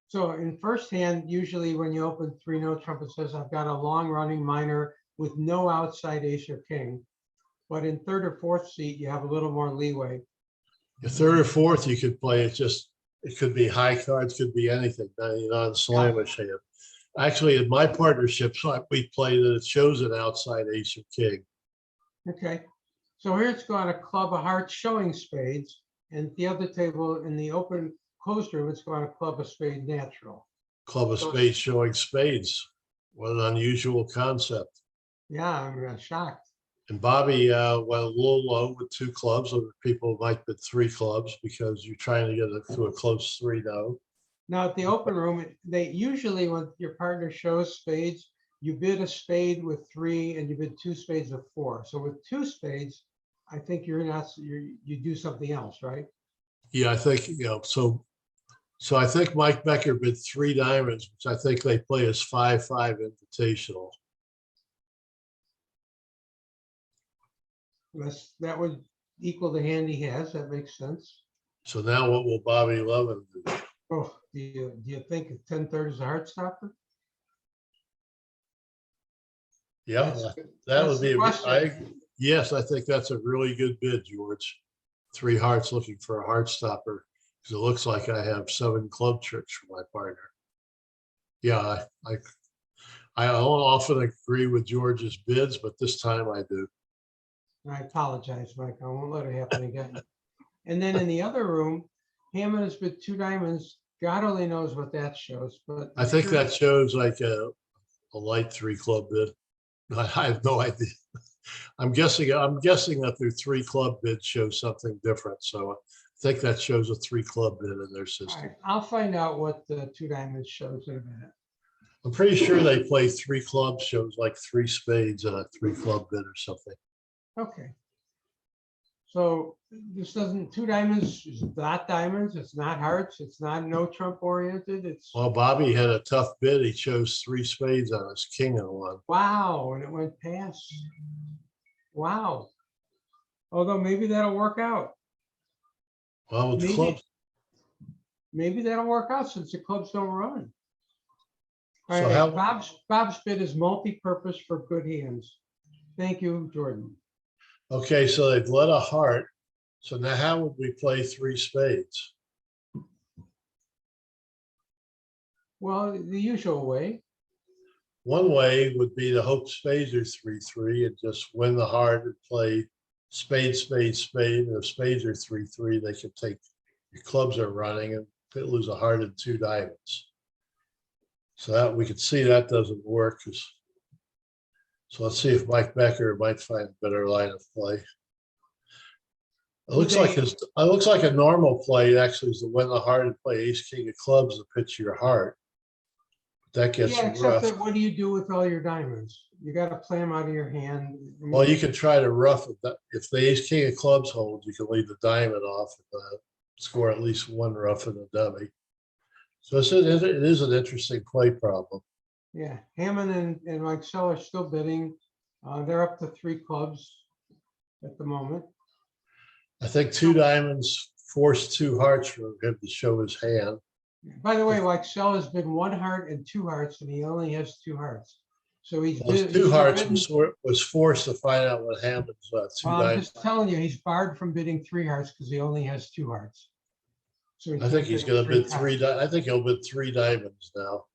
So in first hand, usually when you open 3 no trump, it says I've got a long running minor with no outside ace or king. But in third or fourth seat, you have a little more leeway. Your third or fourth, you could play it just, it could be high cards, could be anything, non-slamish hand. Actually, in my partnerships, we played it, it shows an outside ace or king. Okay, so here it's got a club of hearts showing spades, and the other table in the open closed room, it's got a club of spade natural. Club of spades showing spades. What an unusual concept. Yeah, I'm shocked. And Bobby went a little low with 2 clubs. Other people might bet 3 clubs because you're trying to get it to a close 3-0. Now at the open room, they usually, when your partner shows spades, you bid a spade with 3 and you bid 2 spades with 4. So with 2 spades, I think you do something else, right? Yeah, I think, so I think Mike Becker bid 3 diamonds, which I think they play as 5-5 invitational. That would equal the hand he has. That makes sense. So now what will Bobby Levin do? Oh, do you think 10-3 is a heart stopper? Yeah, that That's would be, the question. yes, I think that's a really good bid, George. 3 hearts looking for a heart stopper, because it looks like I have 7 club tricks for my partner. Yeah, I don't often agree with George's bids, but this time I do. I apologize, Mike. I won't let it happen again. And then in the other room, Hammond has bid 2 diamonds. God only knows what that shows, but I think that shows like a light 3 club bid. I have no idea. I'm guessing that their 3 club bid shows something different. So I think that shows a 3 club bid in their all system. right, I'll find out what the 2 diamonds shows in a minute. I'm pretty sure they play 3 clubs, shows like 3 spades and a 3 club bid or something. Okay. So this doesn't, 2 diamonds is not diamonds, it's not hearts, it's not no trump oriented, it's, Well, Bobby had a tough bid. He chose 3 spades on his king and 1. wow, and it went past. Wow. Although maybe that'll work out. Well, with the clubs. Maybe that'll work out since the clubs don't run. All So right, how, Bob's bid is multi-purpose for good hands. Thank you, Jordan. okay, so they've led a heart. So now how would we play 3 spades? Well, the usual way. One way would be to hope spades are 3-3 and just win the heart and play spade, spade, spade. And if spades are 3-3, they can take, your clubs are running and they lose a heart and 2 diamonds. So that we could see that doesn't work. So let's see if Mike Becker might find a better line of play. It looks like a normal play actually is to win the heart and play ace, king of clubs to pitch your heart. That gets Yeah, except rough. that what do you do with all your diamonds? You got to play them out of your hand. I mean, Well, you can try to rough it. If the ace, king of clubs holds, you can leave the diamond off and score at least 1 rough and a dummy. So it is an interesting play problem. yeah, Hammond and Mike Sell are still bidding. They're up to 3 clubs at the moment. I think 2 diamonds forced 2 hearts for him to show his hand. By the way, Mike Sell has been 1 heart and 2 hearts, and he only has 2 hearts. So he's Those bid, 2 hearts was forced to find out what Hammond's 2 I'm diamonds. just telling you, he's barred from bidding 3 hearts because he only has 2 hearts. So I think he's going to bid 3. times. I think he'll bid 3 diamonds now.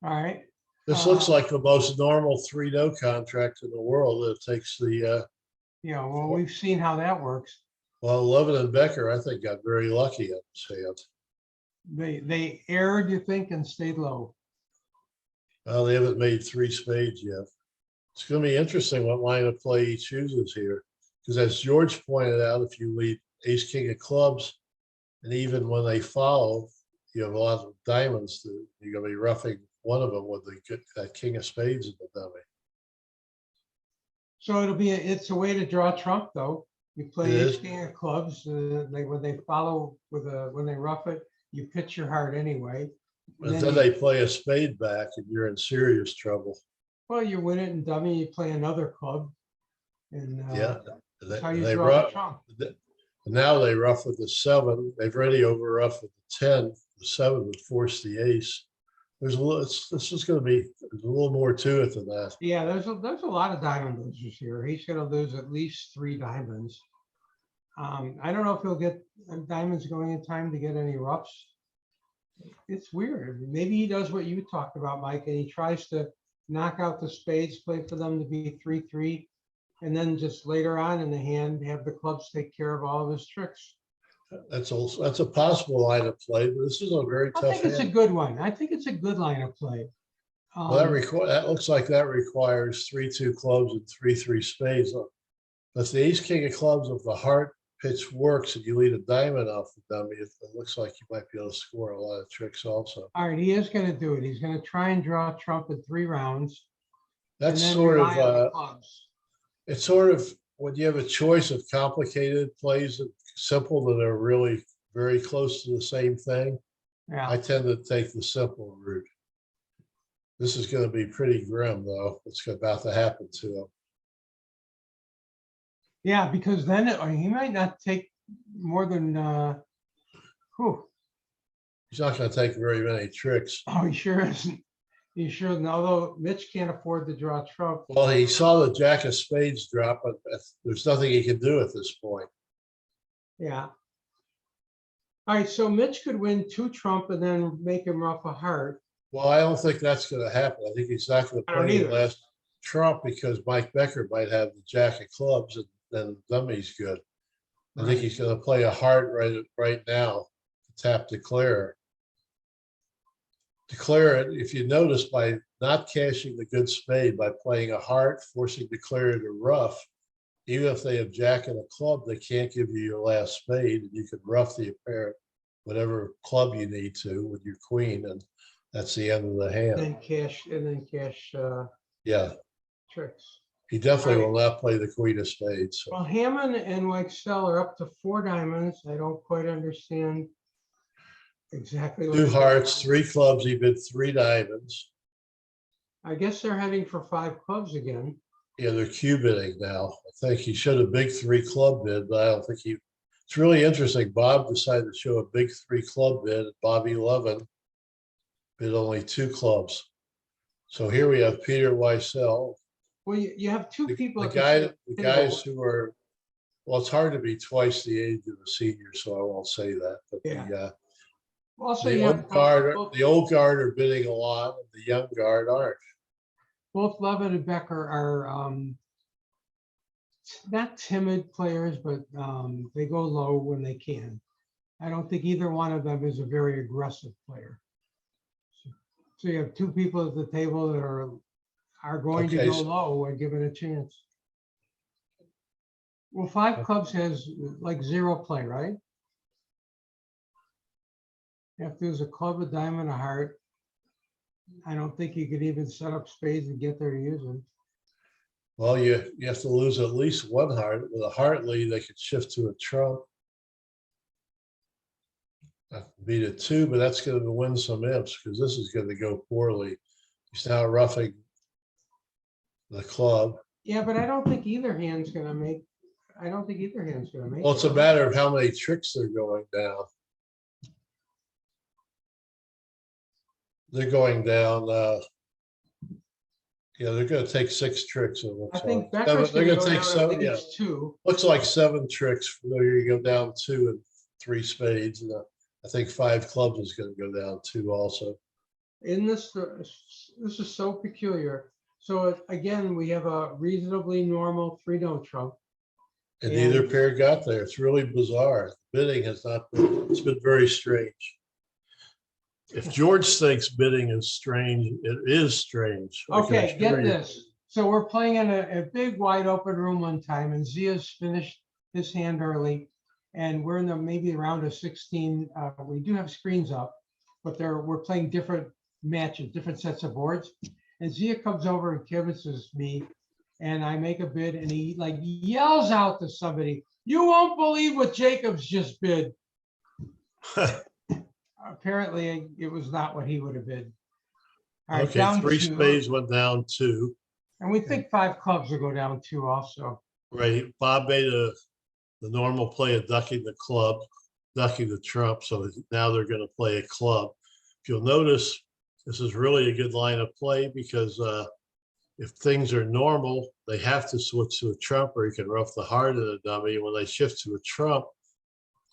All right. This looks like the most normal 3-0 contract in the world. It takes the Yeah, well, we've seen how that works. well, Levin and Becker, I think, got very lucky on this hand. They erred, you think, and stayed low. Well, they haven't made 3 spades yet. It's going to be interesting what line of play he chooses here, because as George pointed out, if you lead ace, king of clubs, and even when they follow, you have a lot of diamonds. You're going to be roughing one of them with the king of spades in the dummy. So it's a way to draw trump, though. You play It ace, is. king of clubs. When they follow when they rough it, you pitch your heart anyway. And then they play a spade back, and you're in serious trouble. Well, you win it in dummy. You play another club, and Yeah, that's how you draw the trump. And now they rough with the 7. They've already over roughed with the 10. The 7 would force the ace. There's a little. This is going to be. There's a little more to it than that. Yeah, there's a lot of diamond losers here. He's gonna lose at least 3 diamonds. I don't know if he'll get diamonds going in time to get any roughs. It's weird. Maybe he does what you talked about, Mike, and he tries to knock out the spades, play for them to be 3-3, and then just later on in the hand, have the clubs take care of all of his tricks. That's a possible line of play, but this is a very I tough think it's a hand. good one. I think it's a good line of play. Well, that looks like that requires 3-2 clubs and 3-3 spades. But the ace king of clubs, if the heart pitch works and you lead a diamond off the dummy, it looks like you might be able to score a lot of tricks also. All right, he is going to do it. He's going to try and draw trump in 3 rounds. That's and then sort rely on the of clubs. it's sort of when you have a choice of complicated plays and simple that are really very close to the same thing. Yeah. I tend to take the simple route. This is going to be pretty grim, though. It's about to happen to him. Yeah, because then he might not take more than, whew. He's not going to take very many tricks. Oh, he sure isn't. He sure isn't. Although Mitch can't afford to draw trump. Well, he saw the jack of spades drop, but there's nothing he can do at this point. Yeah. All right, so Mitch could win 2 trump and then make him rough a heart. Well, I don't think that's going to happen. I think he's not going to I don't play the either. last trump because Mike Becker might have the jack of clubs and then dummy's good. I think he's going to play a heart right now to tap declare. Declare it, if you notice, by not cashing the good spade, by playing a heart, forcing declare to rough, even if they have jack and a club, they can't give you your last spade, and you can rough the apparent whatever club you need to with your queen, and that's the end of the hand. And then cash Yeah, tricks. he definitely Right. will not play the queen of spades. So. Well, Hammond and Weichsel are up to 4 diamonds. I don't quite understand exactly. 2 hearts, 3 clubs, he bid 3 diamonds. I guess they're heading for 5 clubs again. Yeah, they're Q bidding now. I think he showed a big 3 club bid, but I don't think he. It's really interesting. Bob decided to show a big 3 club bid. Bobby Levin bid only 2 clubs. So here we have Peter Weissel. Well, you have 2 people. The guys who are. Well, it's hard to be twice the age of a senior, so I won't say that. But Yeah. Also, the you have old guard are bidding a lot, and the young guard aren't. both Levin and Becker are not timid players, but they go low when they can. I don't think either one of them is a very aggressive player. So you have 2 people at the table that are going to go low and give it a chance. Well, 5 clubs has like 0 play, right? If there's a club, a diamond, a heart, I don't think you could even set up spades and get there to use them. Well, you have to lose at least 1 heart. With a heart lead, they could shift to a trump. Beat it 2, but that's going to win some imps because this is going to go poorly. He's now roughing the club. Yeah, but I don't think either hand's going to make. I don't think either hand's going to make. Well, it's a matter of how many tricks they're going down. They're going down. Yeah, they're going to take 6 tricks. It looks I think like. Becker's They're going going to to take take 7. Yeah, 2. looks like 7 tricks. There you go down 2 and 3 spades, and I think 5 clubs is going to go down 2 also. In this is so peculiar. So again, we have a reasonably normal 3-no trump. And neither pair got there. It's really bizarre. Bidding has not been, it's been very strange. If George thinks bidding is strange, it is strange. Okay, get this. So we're playing in a big wide open room one time, and Zia's finished his hand early, and we're in the maybe round of 16. We do have screens up, but we're playing different matches, different sets of boards. And Zia comes over and canvasses me, and I make a bid, and he like yells out to somebody, "You won't believe what Jacobs just bid." Apparently, it was not what he would have bid. All right, Okay, down 3 2. spades went down 2. And we think 5 clubs will go down 2 also. Right, Bob made a the normal play of ducking the club, ducking the trump. So now they're going to play a club. If you'll notice, this is really a good line of play because if things are normal, they have to switch to a trump or you can rough the heart of the dummy. When they shift to a trump,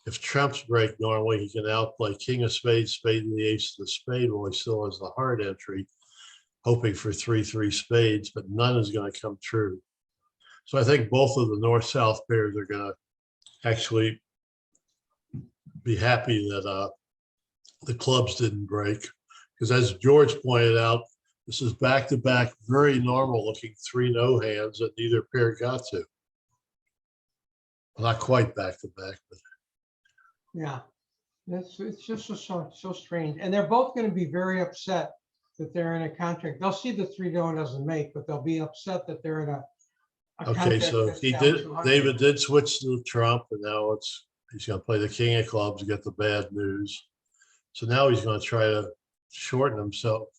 if trumps break normally, he can outplay king of spades, spade to the ace of the spade while he still has the heart entry, hoping for 3-3 spades, but none is going to come true. So I think both of the north-south pairs are going to actually be happy that the clubs didn't break. Because as George pointed out, this is back-to-back, very normal-looking 3-no hands that neither pair got to. Not quite back-to-back, but Yeah, it's just so strange. And they're both going to be very upset that they're in a contract. They'll see the 3-no doesn't make, but they'll be upset that they're in a okay. contract So that's he down did. 200. David did switch to the trump, and now he's going to play the king of clubs to get the bad news. So now he's going to try to shorten himself,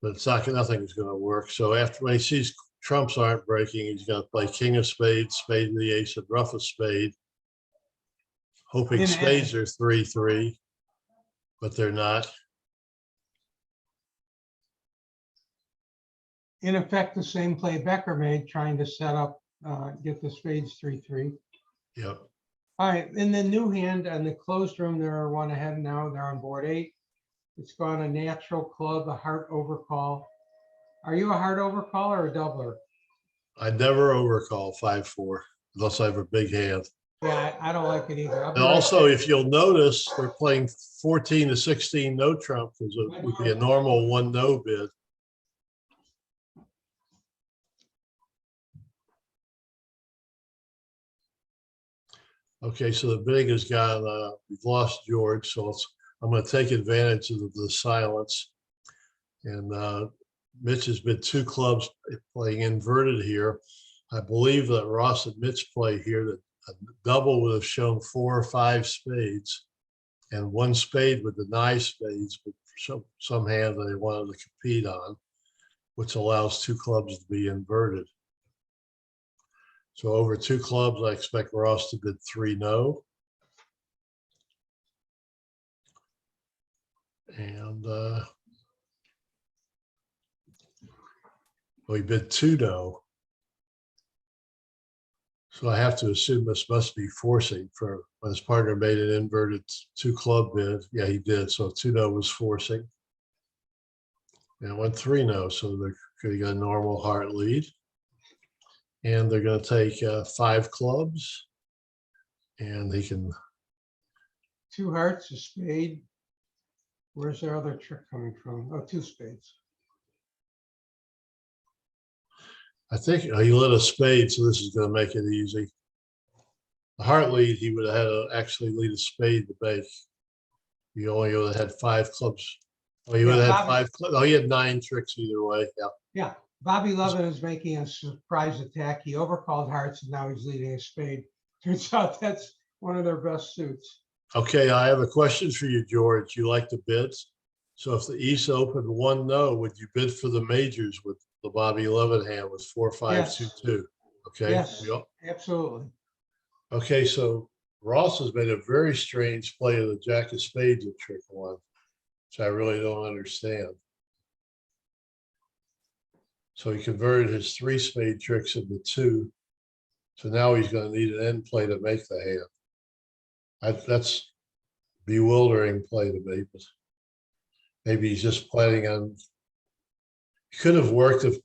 but it's not. Nothing is going to work. So after when he sees trumps aren't breaking, he's going to play king of spades, spade to the ace, and rough a spade, hoping spades are 3-3, but they're not. In effect, the same play Becker made, trying to set up, get the spades 3-3. Yep. All right, in the new hand and the closed room, they're one ahead now. They're on board 8. It's gone a natural club, a heart overcall. Are you a heart overcall or a doubler? I never overcall 5-4 unless I have a big hand. Yeah, I don't like it either. And also, if you'll notice, they're playing 14 to 16 no trump because it would be a normal 1-no bid. Okay, so the big has gone, we've lost George, so I'm going to take advantage of the silence. And Mitch has been 2 clubs playing inverted here. I believe that Ross and Mitch play here that a double would have shown 4 or 5 spades, and 1 spade would deny spades, but for some hand that they wanted to compete on, which allows 2 clubs to be inverted. So over 2 clubs, I expect Ross to bid 3-no. And we bid 2-no. So I have to assume this must be forcing for when his partner made an inverted 2 club bid. Yeah, he did. So 2-no was forcing. And went 3-no. So they're going to get a normal heart lead. And they're going to take 5 clubs. And he can. 2 hearts, a spade. Where's their other trick coming from? Oh, 2 spades. I think he lit a spade, so this is going to make it easy. The heart lead, he would have had to actually lead a spade to make. He only would have had 5 clubs. Oh, he would have had 5 clubs. Oh, he had 9 tricks either way. Yeah. Yeah. Bobby Levin is making a surprise attack. He overcalled hearts and now he's leading a spade. Turns out that's one of their best suits. Okay, I have a question for you, George. You like the bids? So if the East opened 1-no, would you bid for the majors with the Bobby Levin hand with 4-5-2-2? Okay. Yes, absolutely. Okay, so Ross has made a very strange play of the jack of spades at trick 1, which I really don't understand. So he converted his 3 spade tricks into 2. So now he's going to need an end play to make the hand. That's bewildering play to me, but maybe he's just planning on. It could have worked if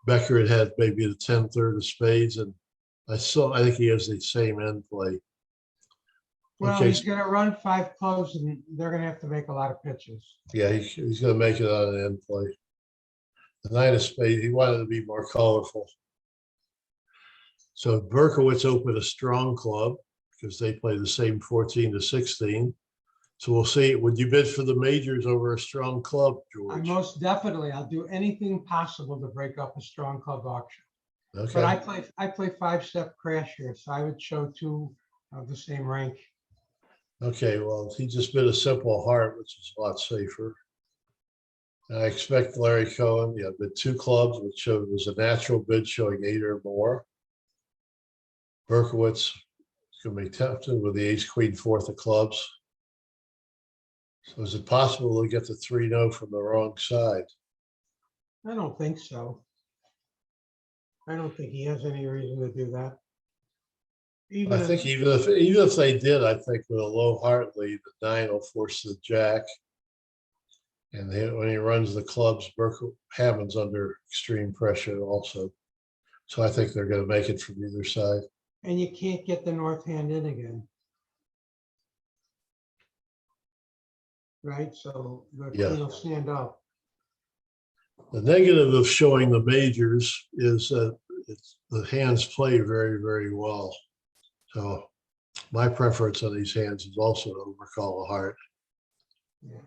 Becker had maybe the 10-3 of spades, and I think he has the same end play. Well, okay, he's going to run 5 clubs, and they're going to have to make a lot of pitches. Yeah, he's going to make it on an end play. The 9 of spades, he wanted to be more colorful. So Berkowitz opened a strong club because they play the same 14 to 16. So we'll see. Would you bid for the majors over a strong club, George? Most definitely. I'll do anything possible to break up a strong club auction. Okay. But I play 5-step crash here, so I would show 2 of the same rank. Okay, well, he just bid a simple heart, which is a lot safer. And I expect Larry Cohen, bid 2 clubs, which was a natural bid showing 8 or more. Berkowitz is going to be tempted with the ace, queen, fourth of clubs. So is it possible to get the 3-0 from the wrong side? I don't think so. I don't think he has any reason to do that. I think even if they did, I think with a low heart lead, the 9 will force the jack. And when he runs the clubs, Hammond's under extreme pressure also. So I think they're going to make it from either side. And you can't get the north hand in again. Right, so the Yeah. queen will stand up. The negative of showing the majors is that the hands play very, very well. So my preference on these hands is also to overcall a heart. Yeah.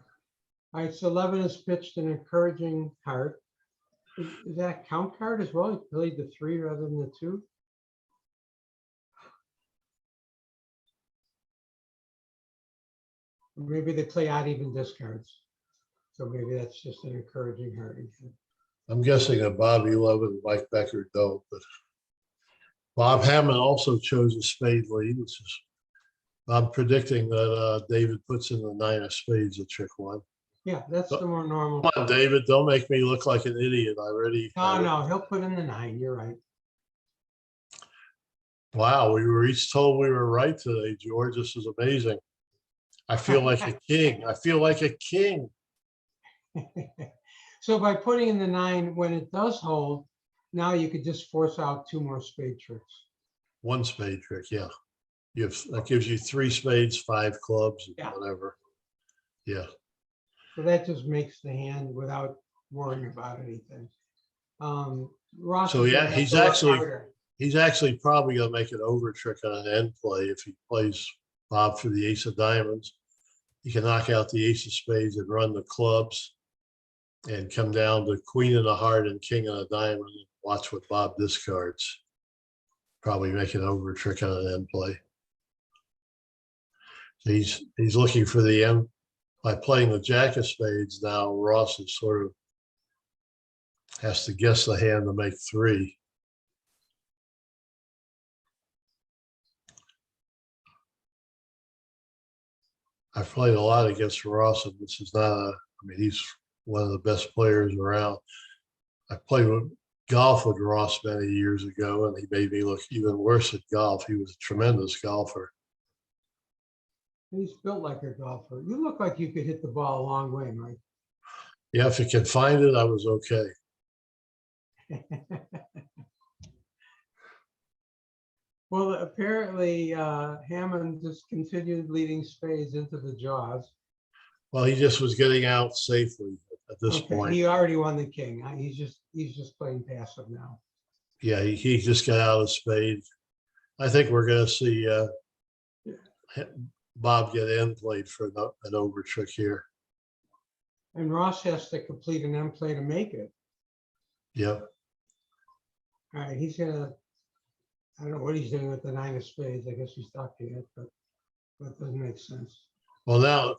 All right, so Levin has pitched an encouraging heart. Is that a count card as well? He played the 3 rather than the 2. Maybe they play odd even discards. So maybe that's just an encouraging heart. I'm guessing that Bobby Levin and Mike Becker don't, but Bob Hammond also chose a spade lead, which is, I'm predicting that David puts in the 9 of spades at trick 1. Yeah, that's the more normal. Come on, David, don't make me look like an idiot. No, he'll put in the 9. You're right. Wow, we were each told we were right today, George. This is amazing. I feel like a king. I feel like a king. So by putting in the 9, when it does hold, now you could just force out 2 more spade tricks. 1 spade trick, yeah. That gives you 3 spades, 5 clubs, Yeah. whatever. Yeah. So that just makes the hand without worrying about anything. Ross. So is gonna yeah, have he's to work actually harder. probably going to make an over trick on an end play if he plays Bob for the ace of diamonds. He can knock out the ace of spades and run the clubs and come down to queen of the heart and king of the diamond and watch what Bob discards. Probably make an over trick on an end play. So he's looking for the end. By playing the jack of spades now, Ross is sort of has to guess the hand to make 3. I've played a lot against Ross, and this is not I mean, he's one of the best players around. I played golf with Ross many years ago, and he made me look even worse at golf. He was a tremendous golfer. He's built like a golfer. You look like you could hit the ball a long way, Mike. Yeah, if you can find it, I was okay. Well, apparently Hammond just continued leading spades into the jaws. Well, he just was getting out safely at this point. He already won the king. He's just playing passive now. Yeah, he just got out of spades. I think we're going to see Bob get end played for an over trick here. And Ross has to complete an end play to make it. Yep. All right, he's gonna. I don't know what he's doing with the 9 of spades. I guess he's ducking it, but that doesn't make sense. Well, now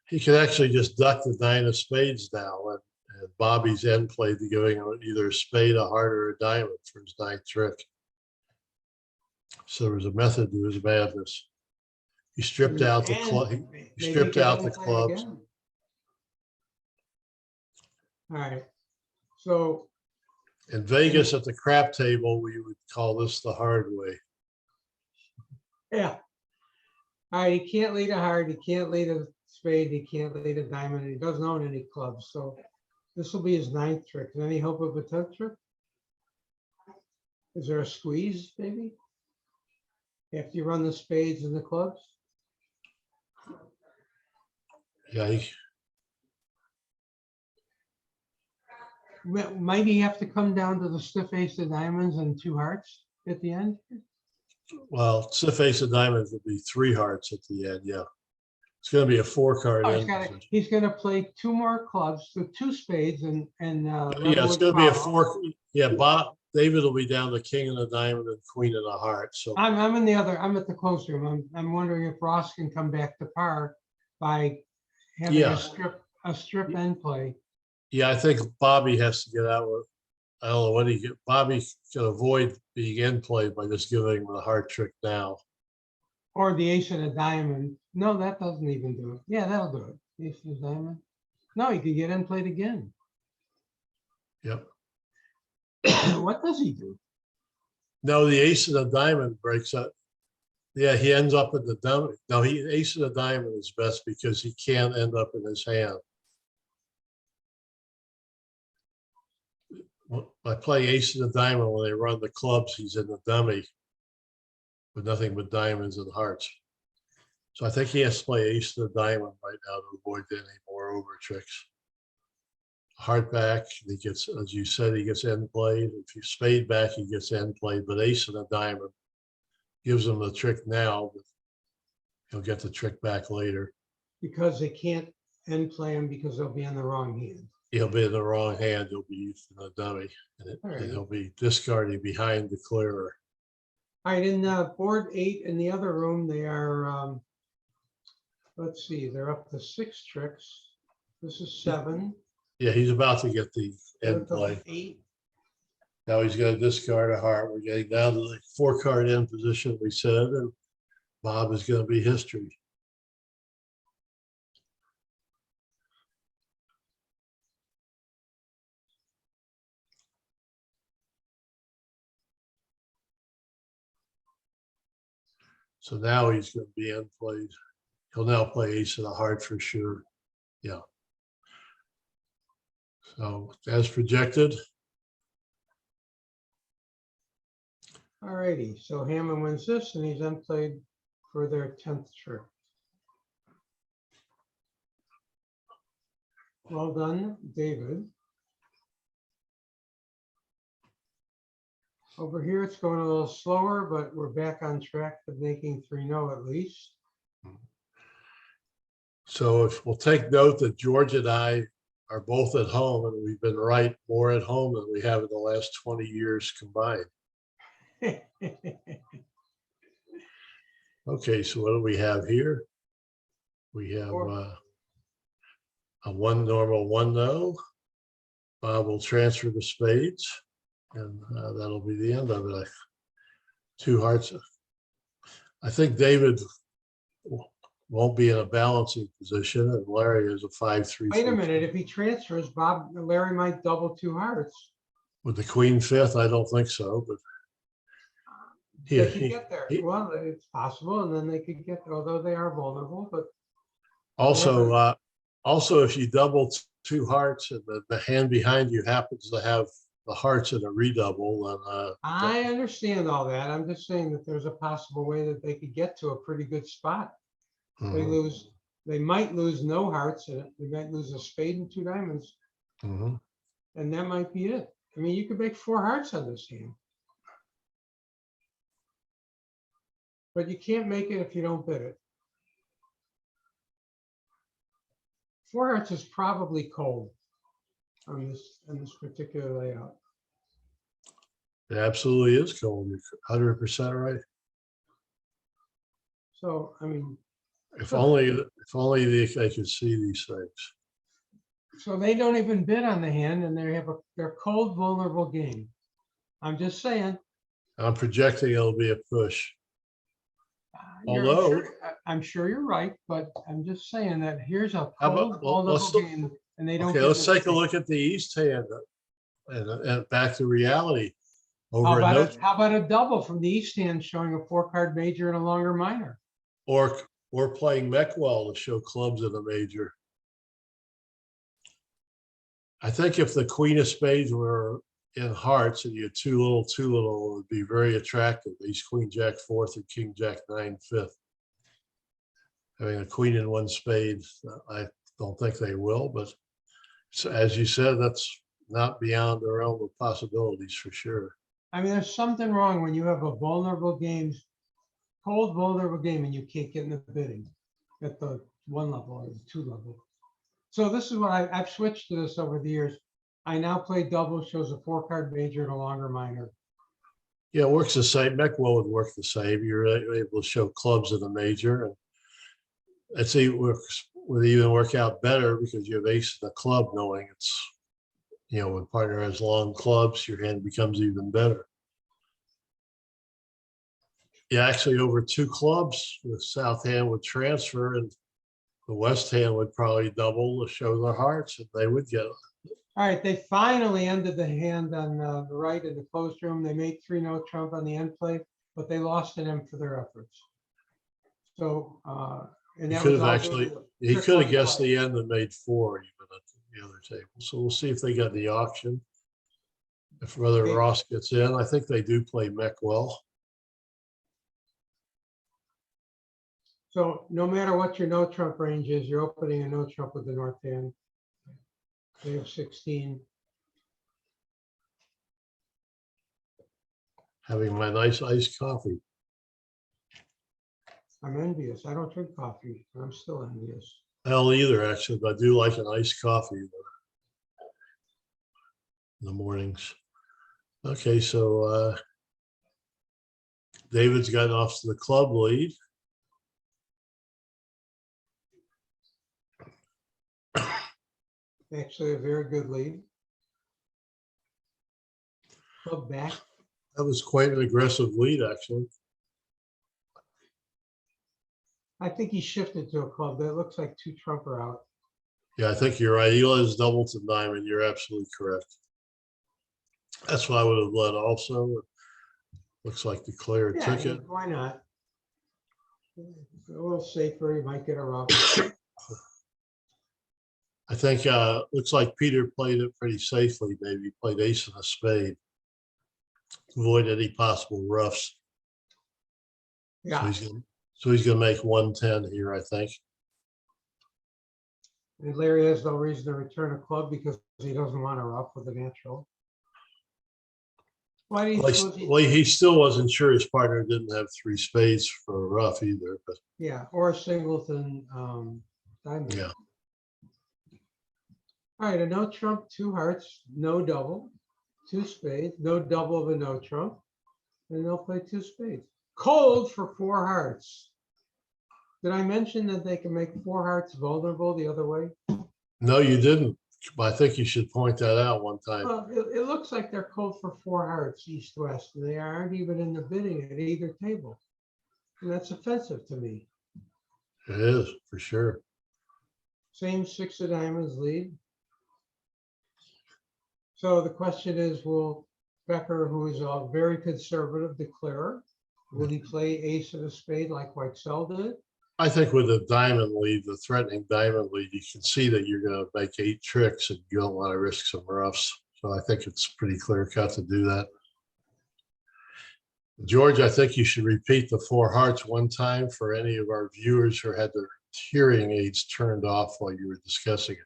he could actually just duck the 9 of spades now, and Bobby's end play to giving him either a spade, a heart, or a diamond for his 9th trick. So there was a method to his madness. He stripped out the club. He stripped out the clubs. All right. So In Vegas at the crap table, we would call this the hard way. yeah. All right, he can't lead a heart, he can't lead a spade, he can't lead a diamond, and he doesn't own any clubs. So this will be his 9th trick. Is there any hope of a 10th trick? Is there a squeeze, maybe? After you run the spades and the clubs? Yeah, Might he have to come down to the stiff ace of diamonds and 2 hearts at the end? well, stiff ace of diamonds would be 3 hearts at the end. Yeah, it's going to be a 4-card Oh, end. he's gonna play 2 more clubs, so 2 spades and Yeah, it's going to be a 4. Yeah, David will be down to king and a diamond and queen and a heart. So I'm in the other. I'm at the close room. I'm wondering if Ross can come back to par by having Yeah. a strip end play. yeah, I think Bobby has to get out with I don't know what Bobby can avoid being in play by just giving him the heart trick now. Or the ace and a diamond. No, that doesn't even do it. Yeah, that'll do it. Ace and a diamond. No, he could get in played again. Yep. What does he do? No, the ace of the diamond breaks up. Yeah, he ends up in the dummy. No, ace of the diamond is best because he can't end up in his hand. I play ace of the diamond when they run the clubs, he's in the dummy with nothing but diamonds and hearts. So I think he has to play ace of the diamond right now to avoid any more over tricks. Heart back, he gets, as you said, he gets end played. If you spade back, he gets end played, but ace of the diamond gives him the trick now, but he'll get the trick back later. Because they can't end play him because they'll be in the wrong hand. He'll be in the wrong hand, he'll be in the dummy, and he'll be discarding behind the clearer. All right, in board 8 in the other room, they are, let's see, they're up to 6 tricks. This is 7. Yeah, he's about to get the end play. 8. Now he's going to discard a heart. We're getting down to the 4-card end position, we said, and Bob is going to be history. So now he's going to be end played. He'll now play ace of the heart for sure. Yeah. So as projected. All righty, so Hammond wins this and he's end played for their 10th trick. Well done, David. Over here, it's going a little slower, but we're back on track to making 3-0 at least. So if we'll take note that George and I are both at home, and we've been right more at home than we have in the last 20 years combined. Okay, so what do we have here? We have a 1 normal, 1 no. Bob will transfer the spades, and that'll be the end of it. 2 hearts. I think David won't be in a balancing position, and Larry is a 5-3. Wait a minute, if he transfers, Larry might double 2 hearts. With the queen 5th, I don't think so, but They could get there. Well, it's possible, and then they could get there, although they are vulnerable, but also, also if you double 2 hearts and the hand behind you happens to have the hearts in a redouble, then I understand all that. I'm just saying that there's a possible way that they could get to a pretty good spot. They might lose no hearts, and they might lose a spade and 2 diamonds, and that might be it. I mean, you could make 4 hearts on this hand, but you can't make it if you don't bid it. 4 hearts is probably cold on this particular layout. It absolutely is cold. You're 100% right. So, I mean, if only they could see these things. So they don't even bid on the hand, and they're cold, vulnerable game. I'm just saying. I'm projecting it'll be a push. Although I'm sure you're right, but I'm just saying that here's a cold, vulnerable game, and they don't. Okay, let's take a look at the East hand and back to reality. How about a double from the East hand showing a 4-card major and a longer minor? Or playing Meckwell to show clubs in a major. I think if the Queen of Spades were in hearts and you had 2 little, it would be very attractive. Ace Queen Jack 4th and King Jack 9 5th. Having a queen in 1 spade, I don't think they will, but as you said, that's not beyond the realm of possibilities for sure. I mean, there's something wrong when you have a vulnerable game, cold, vulnerable game, and you can't get in the bidding at the 1 level or the 2 level. So this is what I've switched to this over the years. I now play double, shows a 4-card major and a longer minor. Yeah, it works the same. Meckwell would work the same. You're able to show clubs in a major, and it would even work out better because you have ace in the club, knowing it's You know, when partner has long clubs, your hand becomes even better. Yeah, actually over 2 clubs, the south hand would transfer and the west hand would probably double to show the hearts and they would get it. All right, they finally ended the hand on the right in the closed room. They made 3 no trump on the end play, but they lost an M for their efforts. So, and He that could was have all actually, due to he trick could have one guessed play. the end and made 4 even at the other table. So we'll see if they got the auction. If Brother Okay. Ross gets in, I think they do play mech well. So no matter what your no trump range is, you're opening a no trump with the north hand. They have 16. Having my nice iced coffee. I'm envious. I don't drink coffee. But I'm still envious. I don't either, actually, but I do like an iced coffee in the mornings. Okay, so David's gotten off to the club lead. Actually, a very good lead. Club back. That was quite an aggressive lead, actually. I think he shifted to a club. That looks like 2 trump are out. Yeah, I think you're right. He let his double to diamond. You're absolutely correct. That's what I would have led also. Looks like the clear Yeah, ticket. why not? A little safer. You might get a rough. I think looks like Peter played it pretty safely. Maybe he played ace and a spade. Avoid any possible roughs. Yeah. So he's gonna make 110 here, I think. And Larry has no reason to return a club because he doesn't want a rough with a natural. Why do you suppose Well, he still wasn't sure his partner didn't have 3 spades for a rough either, but yeah, or a singleton diamond. yeah. All right, a no trump, 2 hearts, no double, 2 spades, no double of a no trump, and they'll play 2 spades. Cold for 4 hearts. Did I mention that they can make 4 hearts vulnerable the other way? No, you didn't. But I think you should point that out one time. Well, it looks like they're cold for 4 hearts east-west, and they aren't even in the bidding at either table. And that's offensive to me. It is, for sure. Same 6 of diamonds lead. So the question is, will Becker, who is a very conservative declarer, will he play ace of a spade like Whitesell did? I think with a diamond lead, the threatening diamond lead, you can see that you're going to make 8 tricks and you don't want to risk some roughs. So I think it's pretty clear cut to do that. George, I think you should repeat the 4 hearts one time for any of our viewers who had their hearing aids turned off while you were discussing it.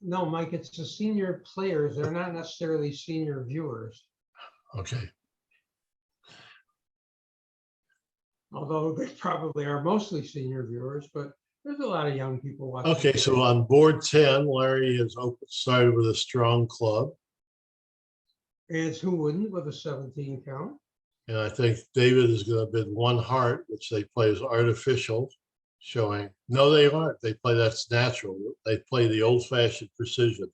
No, Mike, it's the senior players. They're not necessarily senior viewers, Okay. although they probably are mostly senior viewers, but there's a lot of young people watching. Okay, so on board 10, Larry has started with a strong club. As who wouldn't with a 17 count? And I think David is going to bid 1 heart, which they play as artificial, showing, no, they aren't. They play that's natural. They play the old fashioned precision.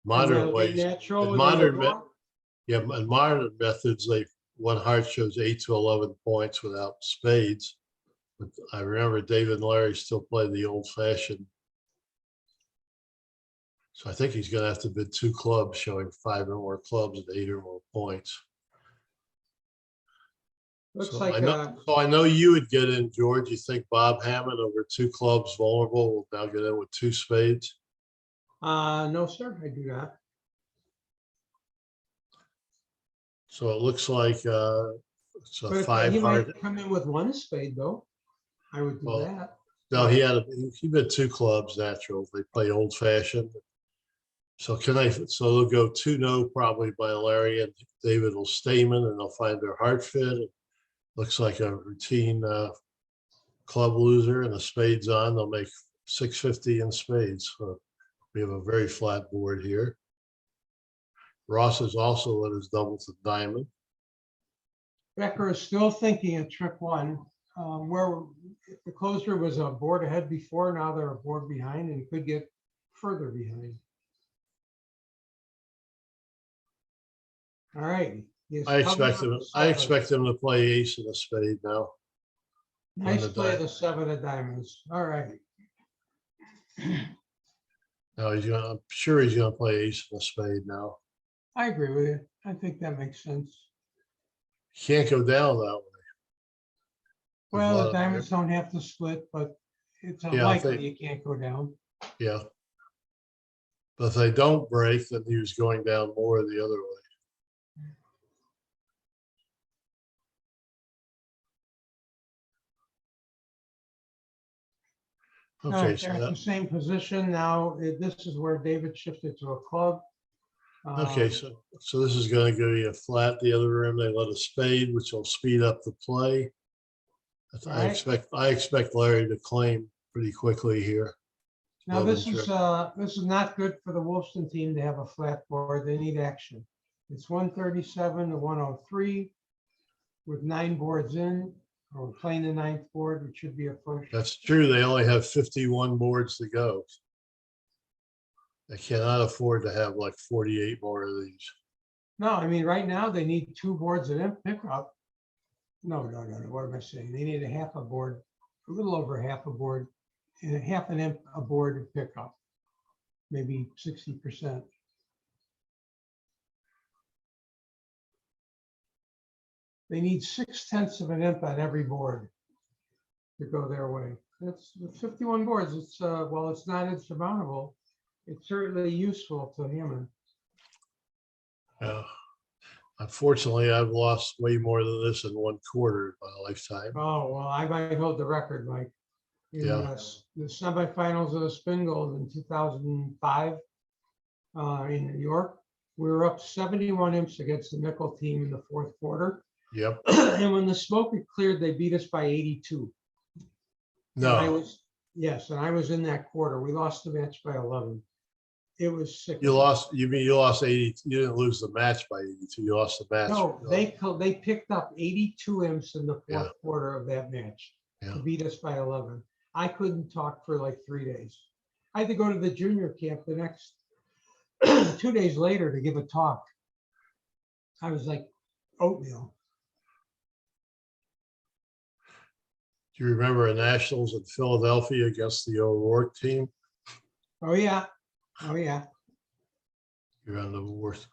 Modern ways, Natural. in modern methods, 1 heart shows 8 to 11 points without spades. But I remember David and Larry still play the old fashioned. So I think he's going to have to bid 2 clubs showing 5 or more clubs and 8 or more points. Looks So like I know you would get in, George. You think Bob Hammond over 2 clubs vulnerable will now get in with 2 spades? no, sir, I do not. So it looks like it's a But 5 he heart. might come in with 1 spade, though. I would do Well, that. No, he bid 2 clubs natural. They play old fashioned. So so they'll go 2 no probably by Larry, and David will Stamen, and they'll find their heart fit. Looks like a routine club loser, and the spades on. They'll make 650 in spades. So we have a very flat board here. Ross has also let his double to diamond. Becker is still thinking at trick 1, where if the closer was a board ahead before, now they're a board behind and could get further behind. All right. He is I covered expect with them, the I seven. expect them to play ace and a spade now. Nice the play, di- the 7 of diamonds. All right. No, I'm sure he's gonna play ace and a spade now. I agree with you. I think that makes sense. Can't go down that way. There's a Well, lot the of- diamonds don't have to split, but it's Yeah, I unlikely think- you can't go down. Yeah. But if they don't break, then he was going down more the other way. All Okay, right, so they're at the that, same position now. This is where David shifted to a club. okay, so this is gonna go you flat the other room. They let a spade, which will speed up the play. I Right. expect Larry to claim pretty quickly here. Now, Love and this is not good for the Wolfson team to have a flat board. They need action. It's 137 to 103 with 9 boards in, or we're playing the 9th board, which should be a first. That's true. They only have 51 boards to go. They cannot afford to have like 48 more of these. No, I mean, right now they need 2 boards of pickup. No. What am I saying? They need a half a board, a little over half a board, and a board of pickup, maybe 60%. They need 6/10 of an imp on every board to go their way. That's 51 boards. It's well, it's not insurmountable. It's certainly useful to Hammond. Yeah. Unfortunately, I've lost way more than this in 1/4 of my lifetime. Oh, well, I might hold the record, Mike. In Yeah. the semifinals of the Spin Gold in 2005 in New York, we were up 71 imps against the nickel team in the 4th quarter. Yep. And when the smoke had cleared, they beat us by 82. And I No, was, yes, and I was in that quarter. We lost the match by 11. It was sick. you lost. You mean you lost 80? You didn't lose the match by 82. You lost the match. No, they picked up 82 imps in the 4th Yeah. quarter of that match to Yeah. beat us by 11. I couldn't talk for like 3 days. I had to go to the junior camp the next 2 days later to give a talk. I was like oatmeal. Do you remember a Nationals in Philadelphia against the O'Rourke team? Oh yeah, oh yeah. You're on the worst.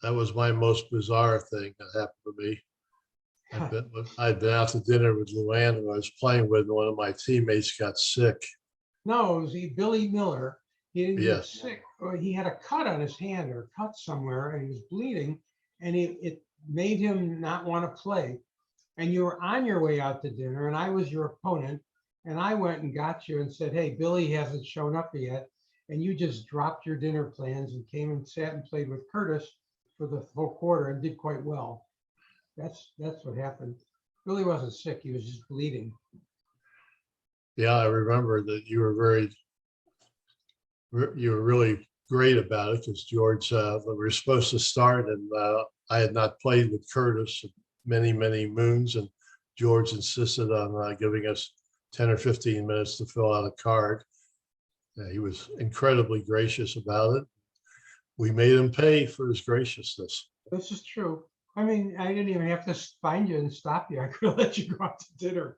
That was my most bizarre thing that happened to me. I'd been out to dinner with Luann, who I was playing with, and one of my teammates got sick. No, it was Billy Miller. He didn't get Yes. sick, or he had a cut on his hand or cut somewhere, and he was bleeding, and it made him not want to play. And you were on your way out to dinner, and I was your opponent, and I went and got you and said, "Hey, Billy hasn't shown up yet," and you just dropped your dinner plans and came and sat and played with Curtis for the whole quarter and did quite well. That's what happened. Billy wasn't sick; he was just bleeding. Yeah, I remember that you were really great about it because George, we were supposed to start, and I had not played with Curtis many moons, and George insisted on giving us 10 or 15 minutes to fill out a card. He was incredibly gracious about it. We made him pay for his graciousness. This is true. I mean, I didn't even have to find you and stop you. I could have let you go out to dinner.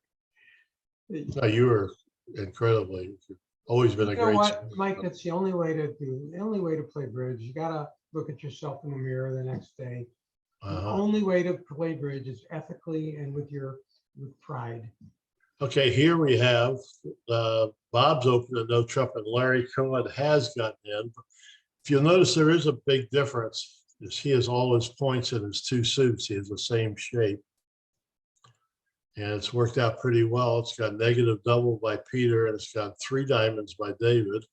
No, you were incredibly, always been a You know great. what, Mike? That's the only way to play bridge. You gotta look at yourself in the mirror the next day. The only way to play bridge is ethically and with pride. Okay, here we have Bob's opened a no trump, and Larry Cohen has gotten in. If you'll notice, there is a big difference. Is he has all his points in his 2 suits. He has the same shape. And it's worked out pretty well. It's got negative double by Peter, and it's got 3 diamonds by David.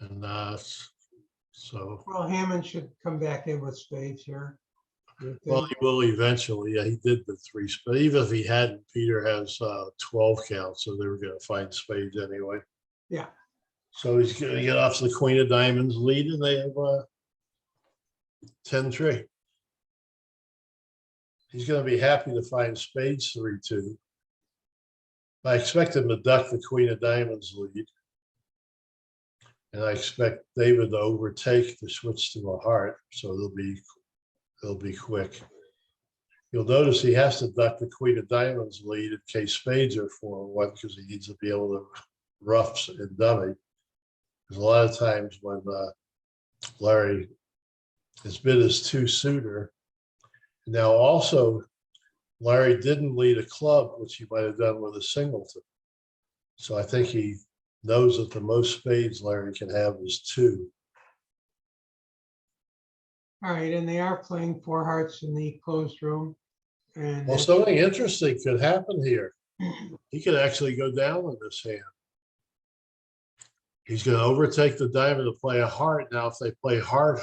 And so. Well, Hammond should come back in with spades here. Well, he will eventually. Yeah, he did the 3, but even if he hadn't, Peter has 12 counts, so they were going to find spades anyway. Yeah. So he's going to get off the Queen of Diamonds lead, and they have 10-3. He's going to be happy to find spades 3-2. I expect him to duck the Queen of Diamonds lead. And I expect David to overtake to switch to a heart, so it'll be quick. You'll notice he has to duck the queen of diamonds lead in case spades are 4-1 because he needs to be able to roughs and dummy. Because a lot of times when Larry has bid his 2-suiter, now also Larry didn't lead a club, which he might have done with a singleton. So I think he knows that the most spades Larry can have is 2. All right, and they are playing 4 hearts in the closed room. And Well, something interesting could happen here. He could actually go down with this hand. He's going to overtake the diamond to play a heart. Now, if they play heart,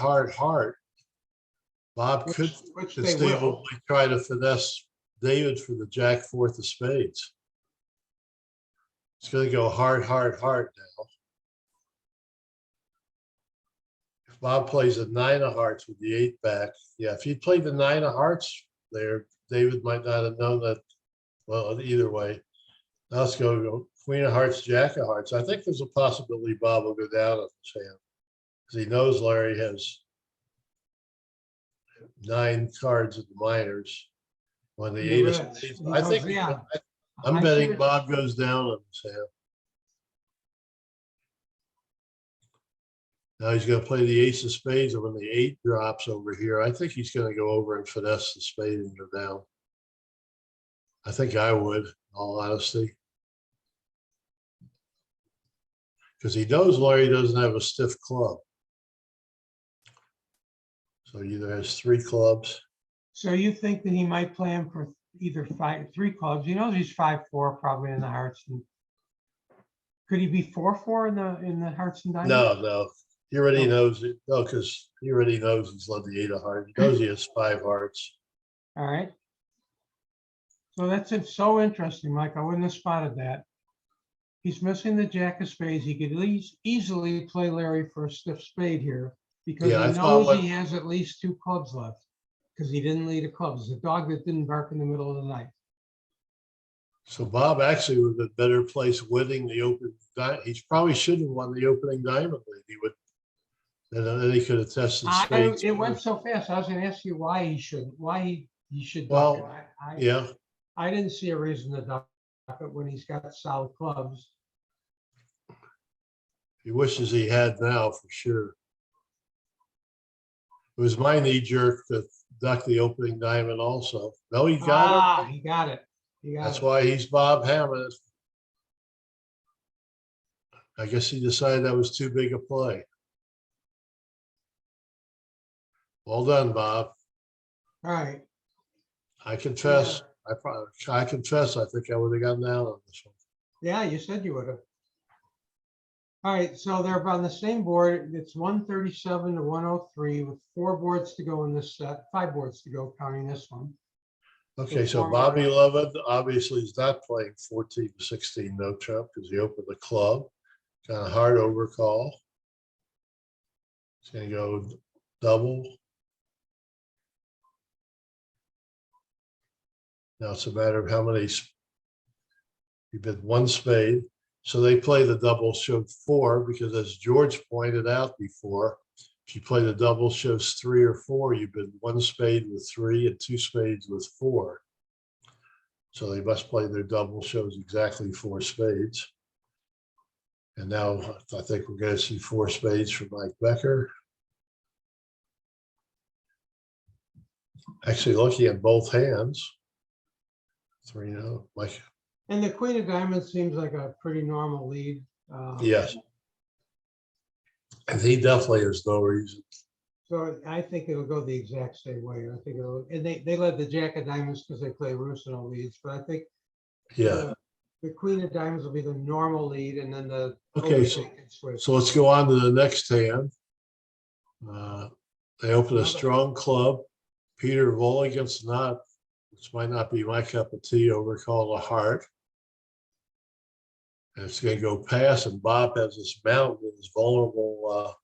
Bob could which they will. conceivably try to finesse David for the jack 4th of spades. It's going to go heart now. If Bob plays a 9 of hearts with the 8 back, yeah, if he played the 9 of hearts there, David might not have known that. Well, either way, now let's go queen of hearts, jack of hearts. I think there's a possibility Bob will go down on this hand because he knows Larry has 9 cards at the minors. When the 8 of spades, I think yeah. I'm betting Bob goes down on this hand. Now he's going to play the ace of spades, and when the 8 drops over here, I think he's going to go over and finesse the spade and go down. I think I would, in all honesty. Because he knows Larry doesn't have a stiff club. So he either has 3 clubs. So you think that he might play him for either 3 clubs? He knows he's 5-4 probably in the hearts. And could he be 4-4 in the hearts and diamonds? No. He already knows it. No, because he already knows he's led the 8 of hearts. He knows he has 5 hearts. All right. So that's it. So interesting, Mike. I wouldn't have spotted that. He's missing the jack of spades. He could easily play Larry for a stiff spade here because he knows he has at least 2 clubs left because he didn't lead a club. It's a dog that didn't bark in the middle of the night. So Bob actually would have been better placed winning the open. He probably should have won the opening diamond lead. He would. And then he could have tested spades. It went so fast. I was going to ask you why he should Well, duck it. yeah. I didn't see a reason to duck it when he's got solid clubs. He wishes he had now for sure. It was my knee jerk to duck the opening diamond also. No, he got it. He got it. That's why he's Bob Hammond. I guess he decided that was too big a play. Well done, Bob. All right. I confess, I confess, I think I would have gotten down on this one. Yeah, you said you would have. All right, so they're on the same board. It's 137 to 103 with 4 boards to go in this set, 5 boards to go, counting this one. Okay, so Bobby Lovett obviously is not playing 14 to 16 no trump because he opened the club. Kind of hard overcall. He's going to go double. Now it's a matter of how many. You've been 1 spade. So they play the double showed 4 because as George pointed out before, if you play the double shows 3 or 4, you've been 1 spade with 3 and 2 spades with 4. So they must play their double shows exactly 4 spades. And now I think we're going to see 4 spades from Mike Becker. Actually looking at both hands. 3-0, Mike. And the queen of diamonds seems like a pretty normal lead. Yes. And he definitely has no reason. So I think it'll go the exact same way. I think it'll, and they led the jack of diamonds because they play Rusino leads, but I think the queen of diamonds will be the normal lead, and then the so let's go on to the next hand. They open a strong club. Peter Voll against not, which might not be my cup of tea, overcall a heart. And it's going to go past, and Bob has this mountain with his vulnerable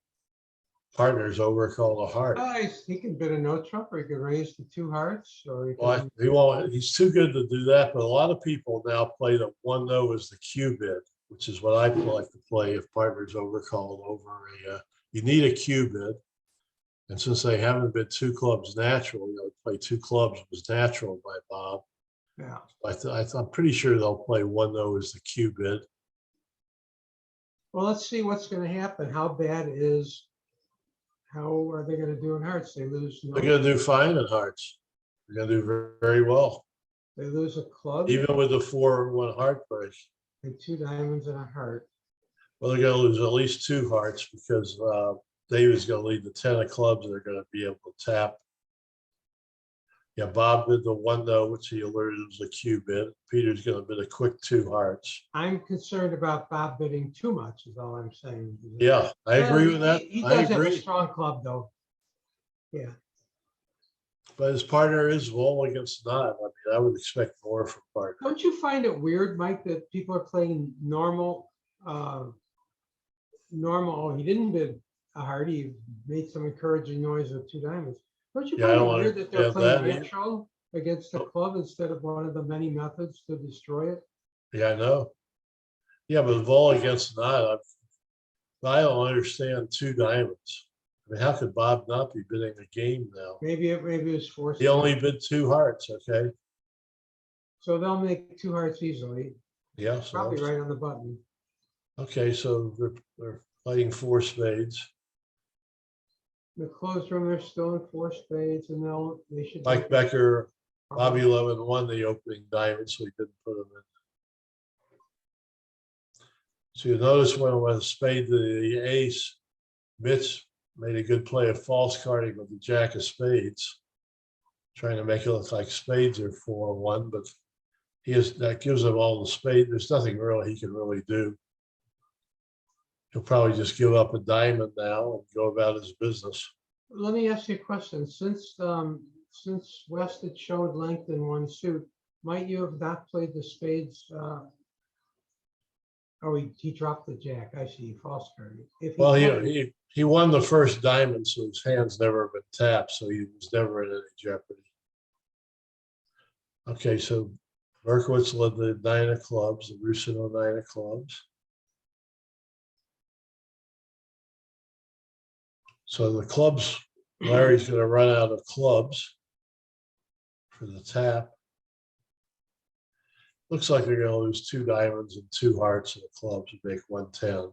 partners overcall a heart. He can bid a no trump, or he could raise the 2 hearts, or he, well, he won't. He's too good to do that. But a lot of people now play the 1-0 as the Q bid, which is what I like to play if partners overcalled over you need a cue bid. And since they haven't been two clubs natural, play two clubs was natural by Bob. Yeah. I'm pretty sure they'll play 1-0 as the cue bid. Well, let's see what's going to happen. How are they going to do in hearts? They lose. They're going to do fine in hearts. They're going to do very, very well. They lose a club. Even with the 4-1 heart break. And 2 diamonds and a heart. Well, they're going to lose at least 2 hearts because David's going to lead the 10 of clubs and they're going to be able to tap. Yeah, Bob bid the 1-0, which he alerted was a cue bid. Peter's going to bid a quick 2 hearts. I'm concerned about Bob bidding too much, is all I'm saying. Yeah, I agree with that. He I does have a agree. strong club, though. Yeah. But his partner is well against 9. I mean, I would expect more from partner. Don't you find it weird, Mike, that people are playing normal? Oh, he didn't bid a heart. He made some encouraging noise with 2 diamonds. Don't you Yeah, I find it don't weird that they're understand playing that either. natural against the club instead of one of the many methods to destroy it? Yeah, I know. Yeah, but vol against 9, I don't understand 2 diamonds. I mean, how could Bob not be bidding a game now? Maybe it was forced. He only bid 2 hearts, okay? So they'll make 2 hearts easily. Yeah, so Probably right on the button. okay, so they're playing 4 spades. In the closed room, they're still in 4 spades, and they should. Mike Becker, Bobby Levin won the opening diamond, so he didn't put them in. So you notice when it went spade to the ace, Mitch made a good play of false carding with the jack of spades, trying to make it look like spades are 4-1, but that gives him all the spade. There's nothing really he can really do. He'll probably just give up a diamond now and go about his business. Let me ask you a question. Since West had showed length in 1 suit, might you have not played the spades? Oh, he dropped the jack. I see. False card. Well, he won the first diamond, so his hand's never been tapped, so he was never in any jeopardy. Okay, so Berkowitz led the 9 of clubs, the Rusino 9 of clubs. So the clubs, Larry's going to run out of clubs for the tap. Looks like they're going to lose 2 diamonds and 2 hearts in the clubs to make 110.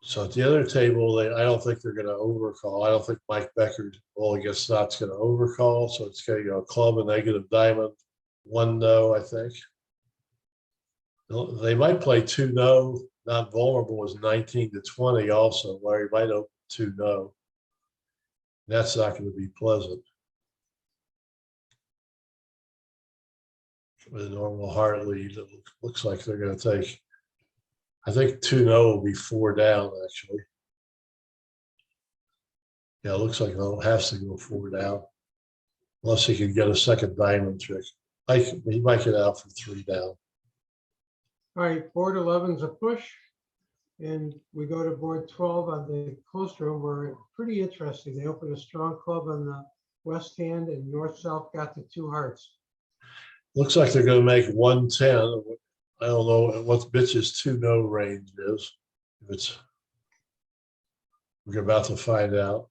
So at the other table, I don't think they're going to overcall. I don't think Mike Becker all against not's going to overcall. So it's going to go club, a negative diamond, 1-0, I think. They might play 2-0. Not vulnerable was 19-20 also. Larry might open 2-0. That's not going to be pleasant. With a normal heart lead, it looks like they're going to take, I think 2-0 will be 4 down, actually. Yeah, it looks like it has to go 4 down. Unless he can get a second diamond trick. He might get out for 3 down. All right, board 11's a push. And we go to board 12 on the closed room, where pretty interesting. They opened a strong club on the west hand, and north-south got the 2 hearts. Looks like they're going to make 110. I don't know what Bitch's 2-0 range is. We're about to find out.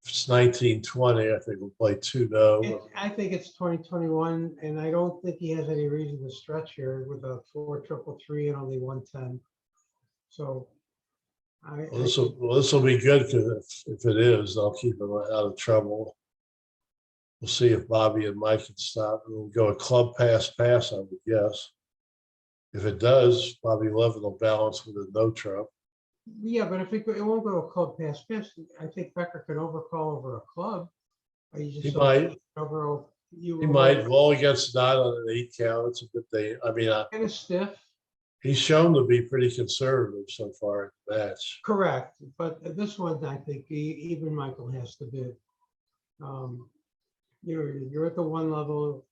If it's 19-20, I think we'll play 2-0. I think it's 2021, and I don't think he has any reason to stretch here with a 4-3-3 and only 110. So this will be good, because if it is, they'll keep him out of trouble. We'll see if Bobby and Mike can stop. We'll go a club pass, I would guess. If it does, Bobby Levin will balance with a no trump. Yeah, but if it won't go to a club pass, I think Becker could overcall over a club. He might. He might. All against not on an 8 count. It's a bit. Kind of stiff. He's shown to be pretty conservative so far in the match. Correct, but this one, I think even Michael has to bid. You're at the 1 level.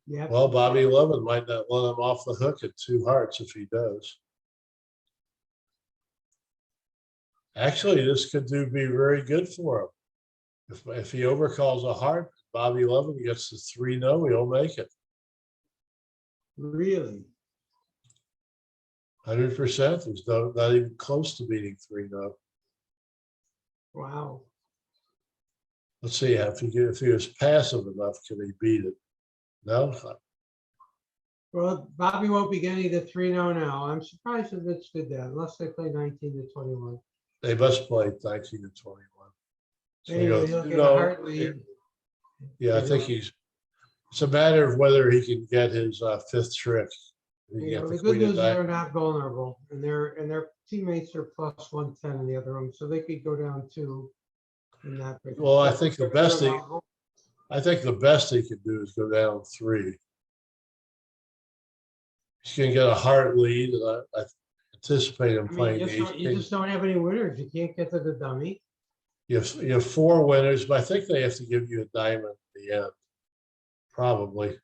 Well, Bobby Levin might not let him off the hook at 2 hearts if he does. Actually, this could be very good for him. If he overcalls a heart, Bobby Levin gets the 3-0, he'll make it. Really? 100%. He's not even close to beating 3-0. Wow. Let's see if he was passive enough, can he beat it? No. Well, Bobby won't be getting the 3-0 now. I'm surprised if Mitch did that, unless they play 19-21. They must play 19-21. So he Anyway, goes, he'll get a heart lead. Yeah, I think it's a matter of whether he can get his fifth trick. He can You get know, the the good queen of news is they're diamonds. not vulnerable, and their teammates are plus 110 in the other room, so they could go down 2 in that. Well, I think the best he can do is go down 3. He's going to get a heart lead, and I anticipate him I mean, playing the you ace-king. just don't have any winners. You can't get to the dummy. You have 4 winners, but I think they have to give you a diamond at the end, probably.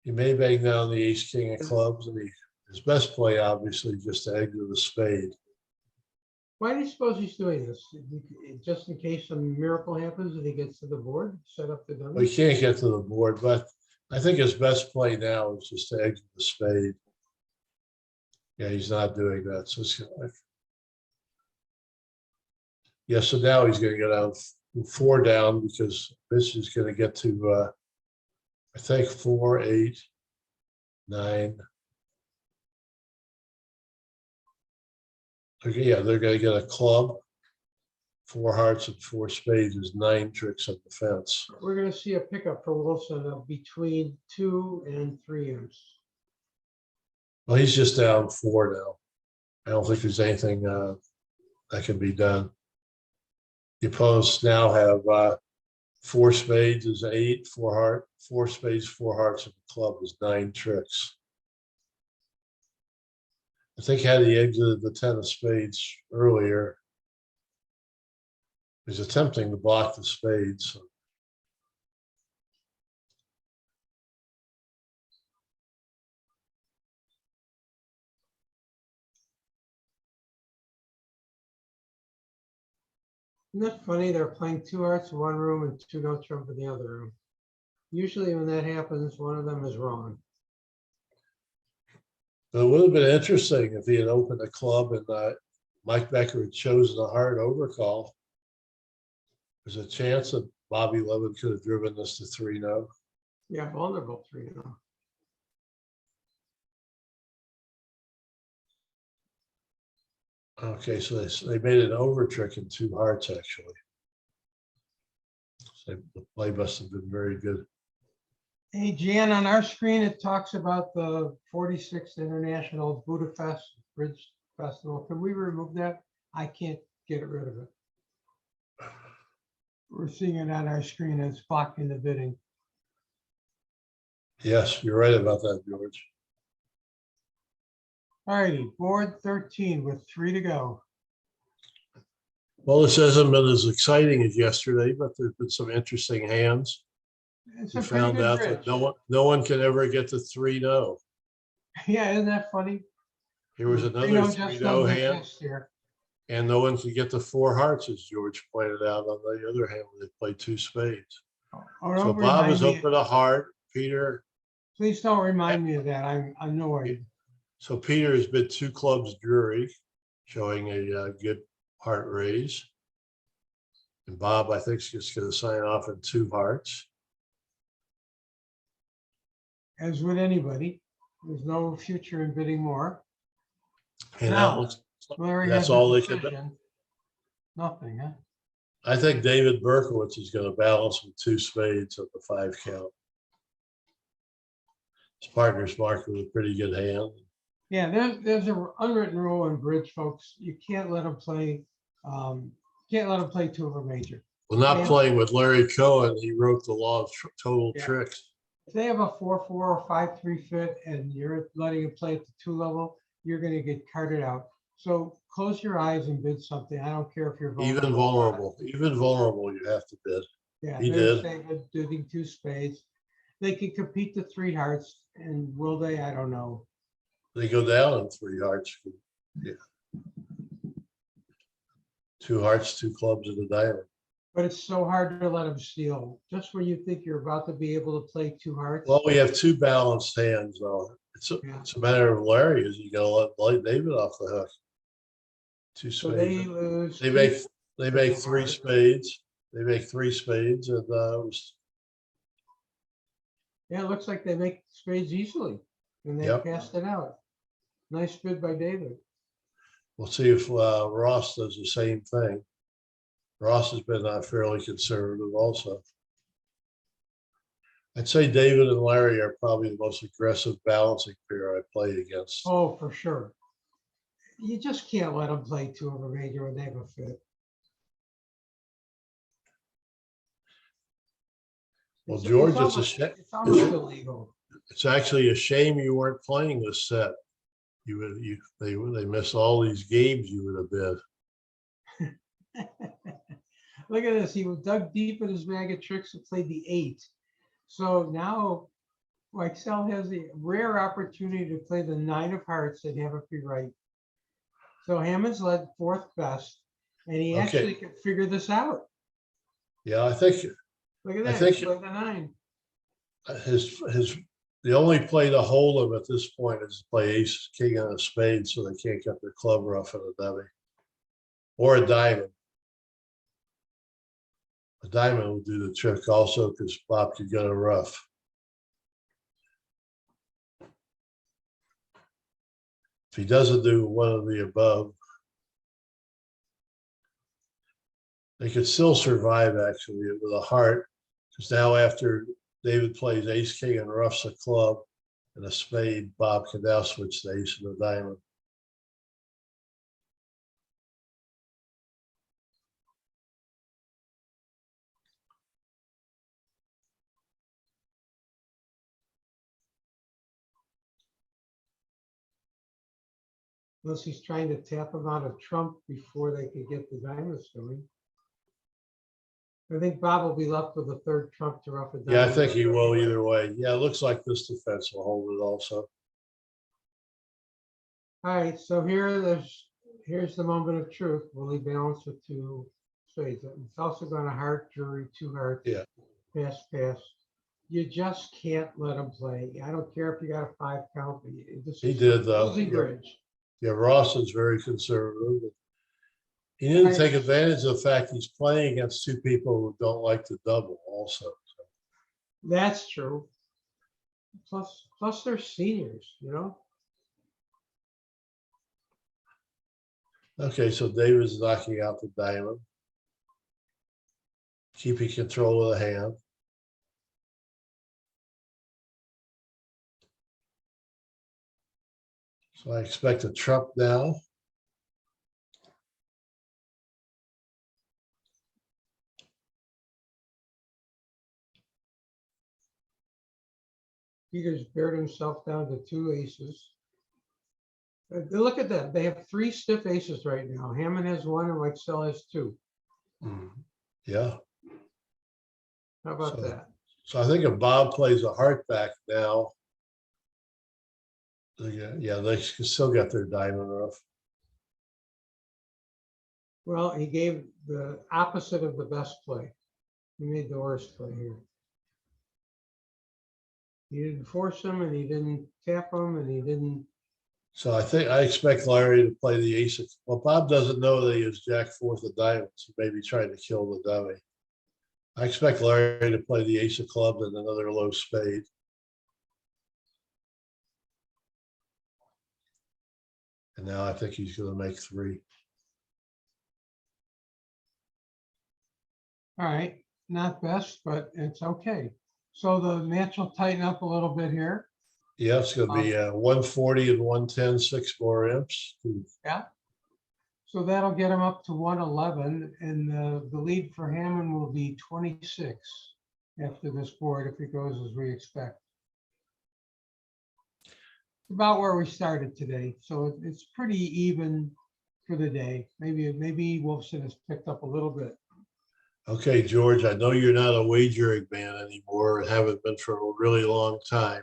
He may bang down the ace-king of clubs, and his best play, obviously, just to exit the spade. Why do you suppose he's doing this? Just in case some miracle happens and he gets to the board, set up the Well, dummy? he can't get to the board, but I think his best play now is just to exit the spade. Yeah, he's not doing that. So it's yeah, so now he's going to go down 4 down because this is going to get to, I think, 4, 8, 9. Okay, yeah, they're going to get a club. 4 hearts and 4 spades is 9 tricks on the fence. We're going to see a pickup for Wilson of between 2 and 3 imps. Well, he's just down 4 now. I don't think there's anything that can be done. The opponents now have 4 spades is 8, 4 spades, 4 hearts, and the club is 9 tricks. I think had he exited the 10 of spades earlier, he's attempting to block the spades. So. Isn't that funny? They're playing 2 hearts in one room and 2 no trump in the other room. Usually when that happens, one of them is wrong. But it would have been interesting if he had opened a club and Mike Becker had chosen a hard overcall. There's a chance that Bobby Levin could have driven this to 3-0. Yeah, vulnerable 3-0. Okay, so they made an over trick in 2 hearts, actually. So the play must have been very good. Hey, Jan, on our screen, it talks about the 46th International Budapest Bridge Festival. Can we remove that? I can't get rid of it. We're seeing it on our screen. It's blocking the bidding. Yes, you're right about that, George. All righty, board 13 with 3 to go. Well, this hasn't been as exciting as yesterday, but there's been some interesting hands. It's We a pretty found good out bridge. that no one can ever get to 3-0. Yeah, isn't that funny? Here was another 3-0 just 3-0 doesn't hand, exist here. and no one could get to 4 hearts, as George pointed out on the other hand, where they played 2 spades. Oh, So don't Bob remind is me. open a heart. Peter. Please don't remind me of that. I'm annoyed. So Peter has been 2 clubs Drury, showing a good heart raise. And Bob, I think, is just going to sign off in 2 hearts. As would anybody. There's no future in bidding more. And Now, that looks, Larry that's has a all they can do. decision. Nothing, huh? I think David Berkowitz is going to balance with 2 spades at the 5 count. His partner's marked with a pretty good hand. Yeah, there's an unwritten rule in bridge, folks. You can't let them play. Can't let them play 2 of a major. Well, not Yeah. playing with Larry Cohen, he wrote the law of total Yeah. tricks. If they have a 4-4 or 5-3 fit and you're letting them play at the 2 level, you're going to get carted out. So close your eyes and bid something. I don't care if you're vulnerable. Even vulnerable, you have to bid. Yeah, He they're did. saying bidding 2 spades. They can compete to 3 hearts, and will they? I don't know. They go down in 3 hearts. Yeah. 2 hearts, 2 clubs, and a diamond. But it's so hard to let him steal. Just when you think you're about to be able to play two hearts. Well, we have two balanced hands though. Yeah. It's a matter of Larry, is you gotta let David off the hook. Two So they spades. lose. They make Triple three heart. spades. They make three spades and it was, Yeah, it looks like they make spades easily and they Yep. passed it out. Nice bid by David. we'll see if Ross does the same thing. Ross has been fairly conservative also. I'd say David and Larry are probably the most aggressive balancing pair I played against. Oh, for sure. You just can't let them play two of a major when they have a fit. Well, It's- George, it's almost illegal. it's actually a shame you weren't playing this set. They missed all these games you would have bid. Look at this. He dug deep in his bag of tricks and played the 8. So now Excel has the rare opportunity to play the 9 of hearts and have it be right. So Hammond's led 4th best, and he Okay. actually could figure this out. Yeah, I think Look at I that. think- He played the 9. the only play to hold him at this point is to play ace, king, and a spade, so they can't get their club rough in a dummy. Or a diamond. A diamond will do the trick also because Bob could get a rough. If he doesn't do one of the above, they could still survive actually with a heart. Because now after David plays ace, king, and roughs a club and a spade, Bob can now switch to ace and a diamond. Unless he's trying to tap him out of trump before they could get the diamonds going. I think Bob will be left with a 3rd trump to rough it down. Yeah, I think he will either way. Yeah, it looks like this defense will hold it also. All right, so here's the moment of truth. Will he balance with 2 spades? It's also going to heart, jury, 2 hearts. Yeah. Pass, pass. You just can't let him play. I don't care if you got a 5 count. He did though. Losing bridge. Yeah, Ross is very conservative. He didn't Right. take advantage of the fact he's playing against two people who don't like to double also. That's true. Plus they're seniors, you know? Okay, so David's knocking out the diamond. Keeping control of the hand. So I expect a trump now. Peter's bared himself down to 2 aces. Look at that. They have 3 stiff aces right now. Hammond has 1 and Excel has 2. Yeah. How about So- that? So I think if Bob plays a heart back now, yeah, they can still get their diamond rough. Well, he gave the opposite of the best play. He made the worst play here. He didn't force him and he didn't tap him and he didn't. So I expect Larry to play the ace. Well, Bob doesn't know that he has Jack 4th of diamonds. He may be trying to kill the dummy. I expect Larry to play the ace of clubs and another low spade. And now I think he's going to make 3. All right, not best, but it's okay. So the match will tighten up a little bit here. Yeah, it's going to be 140 and 110, 6 more imps. Yeah. So that'll get him up to 111, and the lead for Hammond will be 26 after this board if it goes as we expect. About where we started today, so it's pretty even for the day. Maybe Wolfson has picked up a little bit. Okay, George, I know you're not a wagering man anymore and haven't been for a really long time.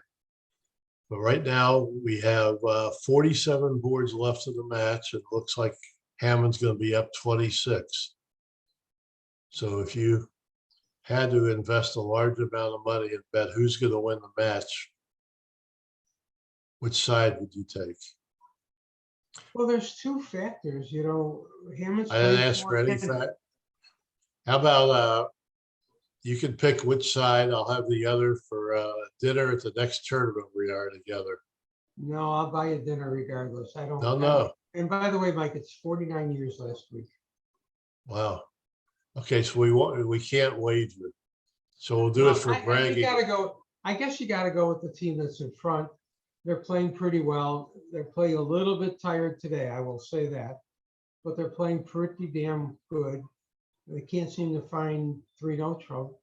But right now we have 47 boards left in the match. It looks like Hammond's going to be up 26. So if you had to invest a large amount of money and bet who's going to win the match, which side would you take? Well, there's two factors, you know, Hammond's I didn't played ask for any 410. fact. How about you can pick which side. I'll have the other for dinner at the next tournament we are together. No, I'll buy you dinner regardless. I don't. No. And by the way, Mike, it's 49 years last week. Wow. Okay, so we can't wager. So we'll do it for You bragging. gotta go. I guess you gotta go with the team that's in front. They're playing pretty well. They're playing a little bit tired today, I will say that, but they're playing pretty damn good. They can't seem to find 3-0 trouble,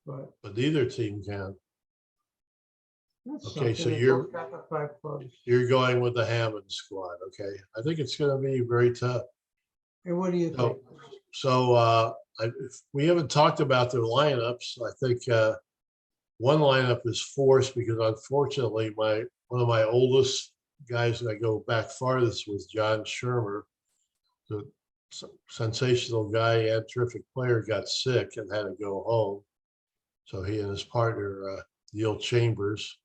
but But neither team can. that's Okay, so something. They you're- both got the 5 clubs. You're going with the Hammond squad, okay? I think it's going to be very tough. And what do you think? So we haven't talked about their lineups. I think one lineup is forced because unfortunately one of my oldest guys that I go back farthest was John Shermer, the sensational guy and terrific player, got sick and had to go home. So he and his partner, Neil Chambers,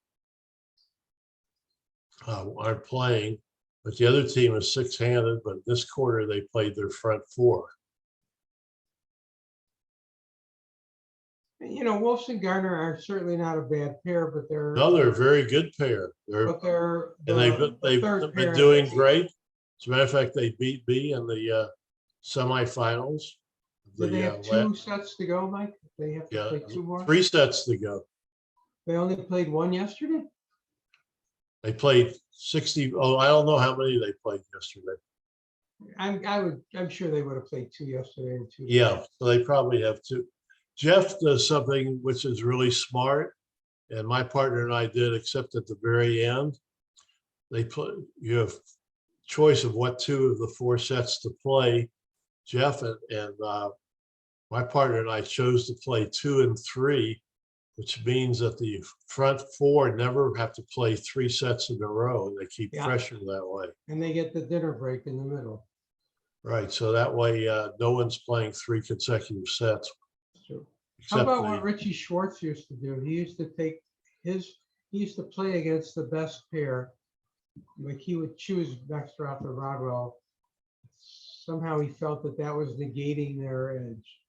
aren't playing, but the other team is 6-handed, but this quarter they played their front 4. You know, Wolfson Gardner are certainly not a bad pair, but they're They're a very good pair. but they're And they've third pair been in doing the team. great. As a matter of fact, they beat B in the semifinals. Do they have 2 sets to go, Mike? They have to Yeah, play 2 more? 3 sets to go. They only played 1 yesterday? They played 60. Oh, I don't know how many they played yesterday. I'm sure they would have played 2 yesterday and 2. Yeah, so they probably have 2. Jeff does something which is really smart, and my partner and I did, except at the very end. You have choice of what 2 of the 4 sets to play. Jeff and my partner and I chose to play 2 and 3, which means that the front 4 never have to play 3 sets in a row, and they keep pressure that way. And they get the dinner break in the middle. Right, so that way no one's playing 3 consecutive sets. True. How Except about what Richie Schwartz used to do? He used to play against the best pair. Like he would choose Baxter off the Rodwell. Somehow he felt that was negating their edge.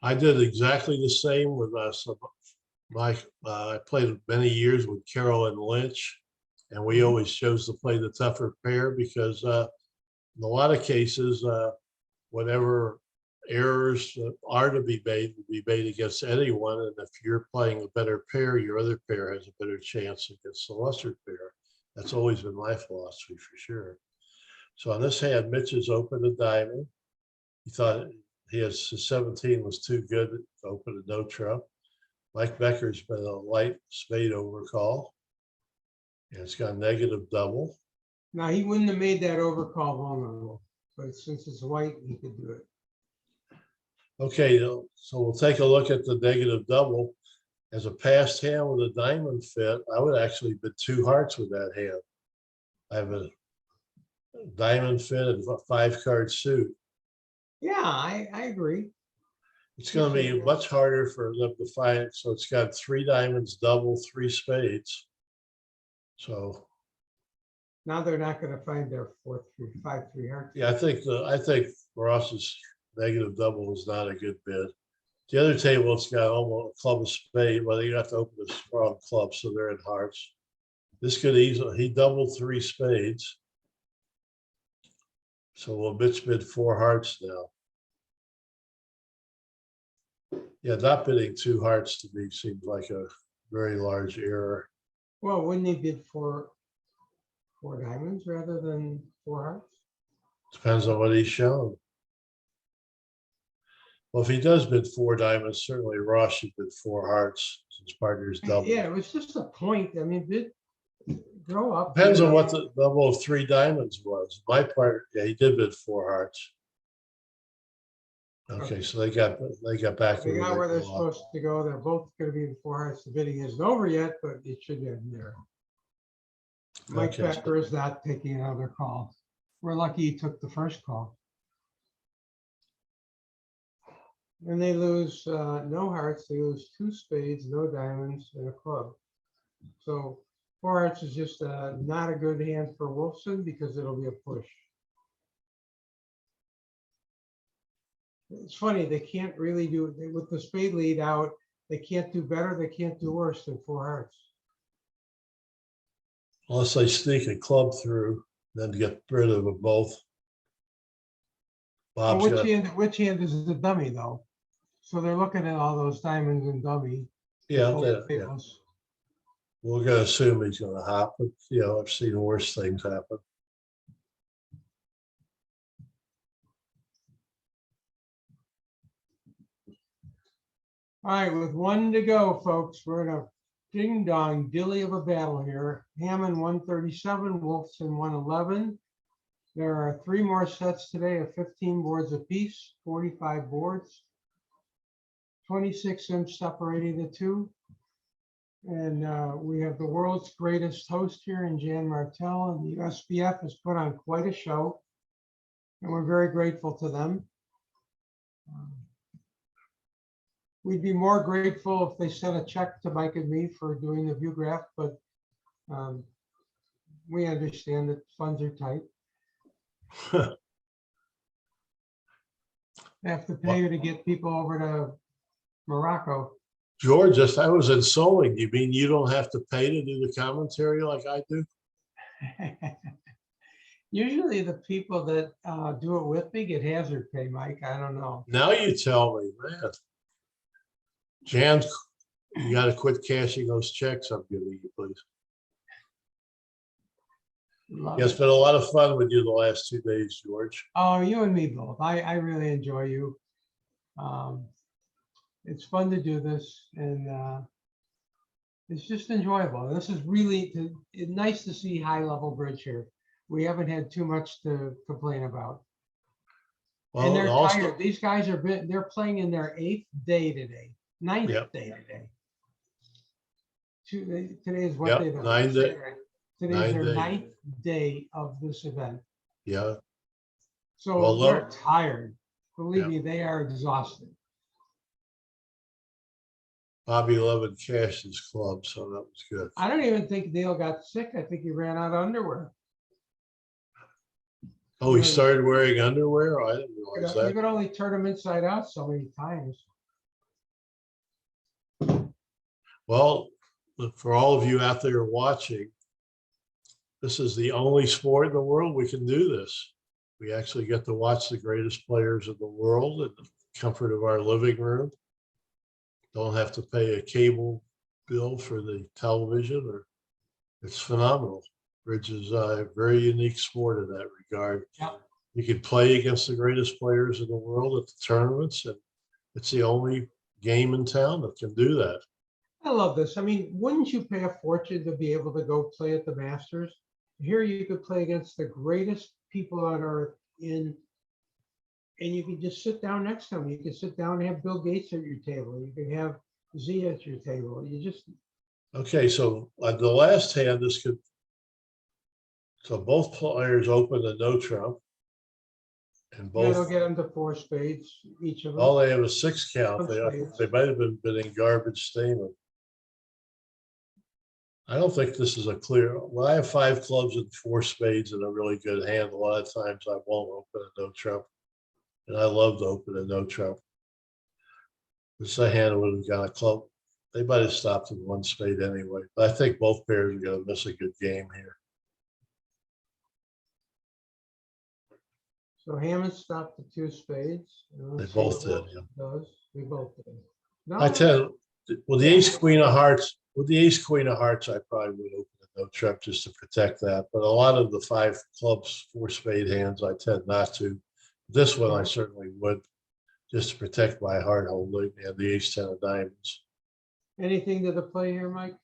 I did exactly the same with us. I played many years with Carolyn Lynch, and we always chose to play the tougher pair because in a lot of cases, whatever errors are to be made will be made against anyone. And if you're playing a better pair, your other pair has a better chance against the lesser pair. That's always been my philosophy for sure. So on this hand, Mitch has opened a diamond. He thought his 17 was too good to open a no trump. Mike Becker's been a light spade overcall, and it's got a negative double. Now he wouldn't have made that overcall vulnerable, but since it's white, he could do it. Okay, so we'll take a look at the negative double. As a passed hand with a diamond fit, I would actually bid 2 hearts with that hand. I have a diamond fit and a 5-card suit. Yeah, I agree. It's going to be much harder for them to find. So it's got 3 diamonds, double, 3 spades. So now they're not going to find their 4-3-5-3 heart. yeah, I think Ross's negative double is not a good bid. The other table, it's got almost a club of spade. Well, you have to open a strong club, so they're in hearts. This could easily, he doubled 3 spades. So we'll Mitch bid 4 hearts now. Yeah, not bidding 2 hearts to me seems like a very large error. Well, wouldn't he bid 4 diamonds rather than 4 hearts? Depends on what he's shown. Well, if he does bid 4 diamonds, certainly Ross should bid 4 hearts. His partner's double. Yeah, it was just a point. I mean, grow up. Depends on what the level of 3 diamonds was. My part, yeah, he did bid 4 hearts. Okay, so they got back. They got where they're supposed to go. They're both going to be in 4 hearts. The bidding isn't over yet, but it should end there. Mike Becker is not taking another call. We're lucky he took the first call. And they lose no hearts, they lose 2 spades, no diamonds, and a club. So 4 hearts is just not a good hand for Wolfson because it'll be a push. It's funny, they can't really do, with the spade lead out, they can't do better, they can't do worse than 4 hearts. Unless they sneak a club through, then get rid of them both. Well, Bob's got, which hand is the dummy though? So they're looking at all those diamonds and dummy. yeah, both yeah. tables. We're gonna assume he's gonna hop, but you know, I've seen worse things happen. All right, with 1 to go, folks, we're in a ding dong dilly of a battle here. Hammond 137, Wolfson 111. There are 3 more sets today of 15 boards apiece, 45 boards. 26 inch separating the two. And we have the world's greatest host here in Jan Martel, and the USBF has put on quite a show. And we're very grateful to them. We'd be more grateful if they sent a check to Mike and me for doing the VUGRAPH, but we understand that funds are tight. They have to pay you to get people over to Morocco. George, I was insulting. You mean you don't have to pay to do the commentary like I do? Usually the people that do it with me get hazard pay, Mike. I don't know. Now you tell me, man. Jan, you gotta quit cashing those checks I'm giving you, please. Love Yeah, it's it. been a lot of fun with you the last 2 days, George. Oh, you and me both. I really enjoy you. It's fun to do this, and it's just enjoyable. This is really it's nice to see high level bridge here. We haven't had too much to complain about. And Well, they're also, tired. These guys they're playing in their 8th day today, 9th Yep. day today. Today is what Yep, day? 9 day. Today's 9 their day. 9th day of this event. Yeah, So Well, they're look- tired. Believe Yeah. me, they are exhausted. Bobby Levin cashed his club, so that was good. I don't even think Neil got sick. I think he ran out of underwear. Oh, he started wearing underwear? I didn't realize You that. can only turn them inside out so many times. Well, look, for all of you out there watching, this is the only sport in the world we can do this. We actually get to watch the greatest players in the world in the comfort of our living room. Don't have to pay a cable bill for the television, or it's phenomenal. Bridge is a very unique sport in that regard. Yeah. You can play against the greatest players in the world at the tournaments, and it's the only game in town that can do that. I love this. I mean, wouldn't you pay a fortune to be able to go play at the Masters? Here you could play against the greatest people on earth and you can just sit down next to them. You can sit down and have Bill Gates at your table. You can have Z at your table. You just Okay, so the last hand, so both players open a no trump. And they'll both, get them to 4 spades, each of them. all they have a 6 count. Some They spades. might have been bidding garbage statement. I don't think this is a clear, well, I have 5 clubs and 4 spades and a really good hand. A lot of times I won't open a no trump. And I love to open a no trump. This is a hand that would have got a club. They might have stopped at 1 spade anyway. But I think both pairs are going to miss a good game here. So Hammond stopped at 2 spades. They both did, yeah. Does. We both did. No, I tell you, with the ace queen of hearts, I probably would open a no trump just to protect that. But a lot of the 5 clubs, 4 spade hands, I tend not to. This one I certainly would, just to protect my heart holding and the ace 10 of diamonds. anything to the play here, Mike?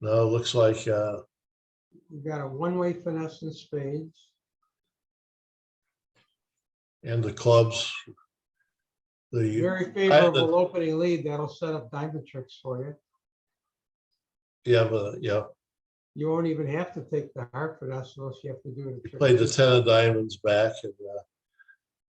No, it looks like You've got a one-way finesse in spades. and the clubs. Very favorable opening lead. That'll set up diamond tricks for you. Yeah. You won't even have to take the heart finesse unless you have to do it. He played the 10 of diamonds back, and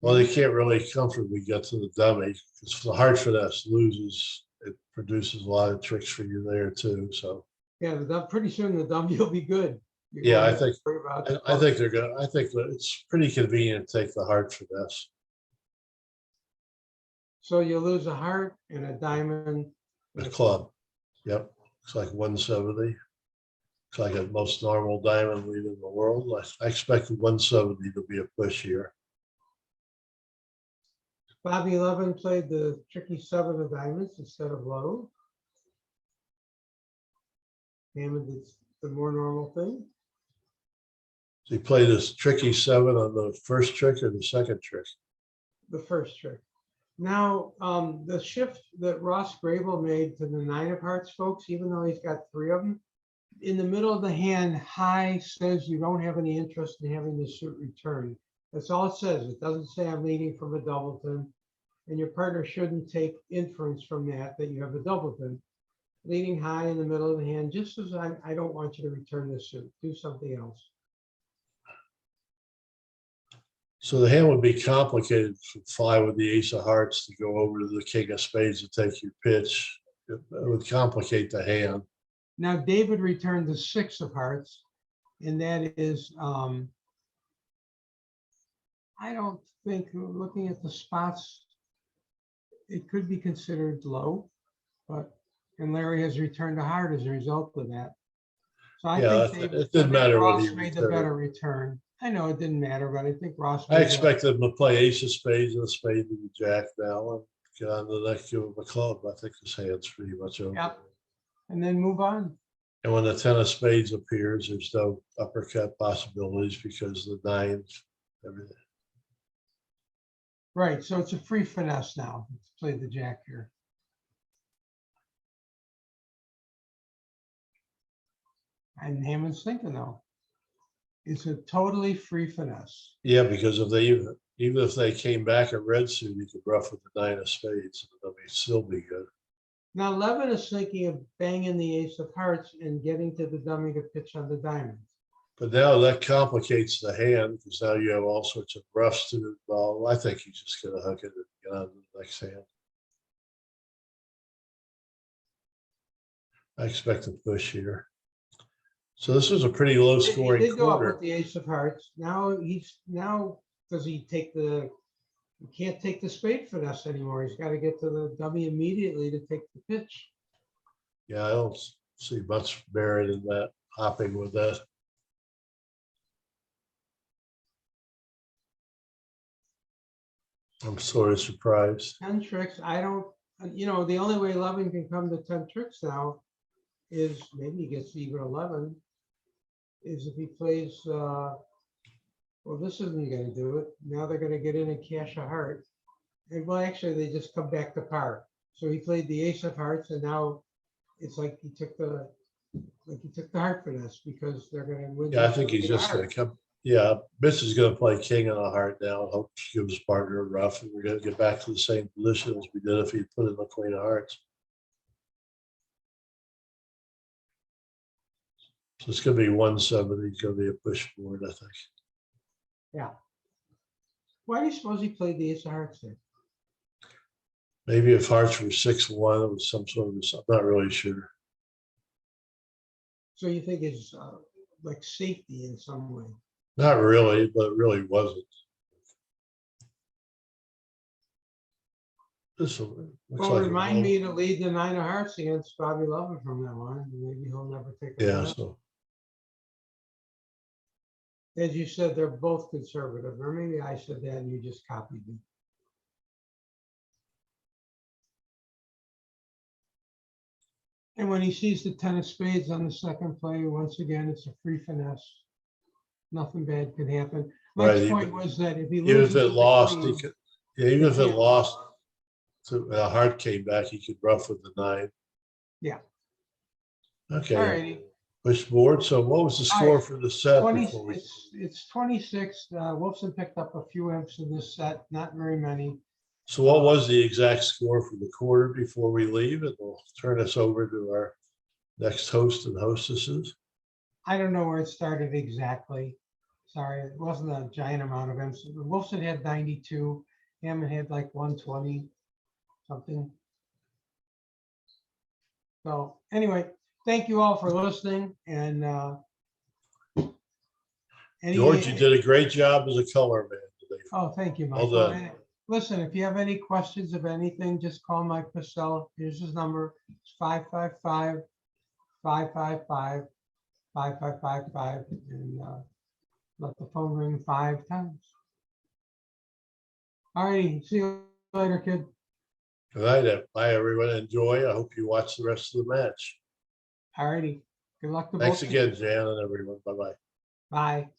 Well, they can't really comfortably get to the dummy because the hard finesse loses. It produces a lot of tricks for you there too. So Yeah, pretty soon the dummy will be good. You yeah, won't I have to think worry about I think they're gonna. I think that it's pretty convenient to take the hard finesse. So you lose a heart and a diamond. The club. Yep. It's like 170. It's like a most normal diamond lead in the world. I expected 170 to be a push here. Bobby Levin played the tricky 7 of diamonds instead of low. Hammond did the more normal thing. So he played this tricky 7 on the first trick or the second trick. The first trick. Now, the shift that Ross Grable made to the 9 of hearts, folks, even though he's got 3 of them, in the middle of the hand, high says you don't have any interest in having the suit returned. That's all it says. It doesn't say I'm leading from a doubleton, and your partner shouldn't take inference from that you have a doubleton. Leading high in the middle of the hand just says I don't want you to return the suit. Do something else. So the hand would be complicated for 5 with the ace of hearts to go over to the king of spades to take your pitch. It would complicate the hand. Now, David returned the 6 of hearts, and that is, I don't think, looking at the spots, it could be considered low, and Larry has returned a heart as a result of that. So I Yeah, think it didn't matter what Ross he made the returned. better return. I know it didn't matter, but I think Ross. I expected him to play ace of spades and a spade to the jack now and get on to the next, give him a club. I think this hand's pretty much over. Yep. And then move on. And when the 10 of spades appears, there's no uppercut possibilities because the 9s, everything. Right, so it's a free finesse now. Let's play the jack here. And Hammond's thinking though, it's a totally free finesse. Yeah, because if they even if they came back at red suit, you could rough with the 9 of spades, and they'll still be good. Now Levin is thinking of banging the ace of hearts and getting to the dummy to pitch on the diamond. But now that complicates the hand because now you have all sorts of roughs to involve. I think he's just going to hook it and get on to the next hand. I expect a push here. So this was a pretty low scoring He did go up quarter. with the ace of hearts. Now does he take he can't take the spade finesse anymore. He's got to get to the dummy immediately to take the pitch. Yeah, I don't see much merit in that, hopping with that. I'm sort of surprised. 10 tricks. I don't, the only way Levin can come to 10 tricks now is maybe he gets even 11, is if he plays, well, this isn't going to do it. Now they're going to get in and cash a heart. And well, actually, they just come back to par. So he played the ace of hearts, and now it's like he took the heart finesse because they're going to win. Yeah, I think he's just going to come. Yeah, Mitch is going to play king on a heart now. Hope to give his partner a rough, and we're going to get back to the same position as we did if he put in the queen of hearts. So it's going to be 170. It's going to be a push board, I think. Yeah. Why do you suppose he played the ace of hearts there? Maybe if hearts were 6-1, it was some sort of, I'm not really sure. So you think it's like safety in some way? Not really, but it really wasn't. This looks Well, like remind me to lead the 9 of hearts against Bobby Levin from now on. Maybe he'll never take it. yeah. So As you said, they're both conservative, or maybe I said that and you just copied me. And when he sees the 10 of spades on the second play, once again, it's a free finesse. Nothing bad could happen. Mike's Right, point was that if he even loses, if it the lost, queen, he could. Yeah, even if it can't- lost, to a heart came back, he could rough with the 9. Yeah. Okay. All righty. Push board. So what was the All score right. for the set? 20, Before we, it's 26. Wolfson picked up a few imps in this set, not very many. so what was the exact score for the quarter before we leave? And we'll turn us over to our next host and hostesses. I don't know where it started exactly. Sorry, it wasn't a giant amount of them. So Wolfson had 92, Hammond had like 120 something. So anyway, thank you all for listening and George, you did a great job as a color man today. Oh, thank you, Well Michael. done. And listen, if you have any questions of anything, just call Mike Purcell. Here's his number. It's 555-555-5555 and let the phone ring 5 times. All righty, see you later, kid. Good night. Bye, everyone. Enjoy. I hope you watch the rest of the match. All righty. Good luck to both. Thanks teams. again, Jan and everyone. Bye-bye. Bye.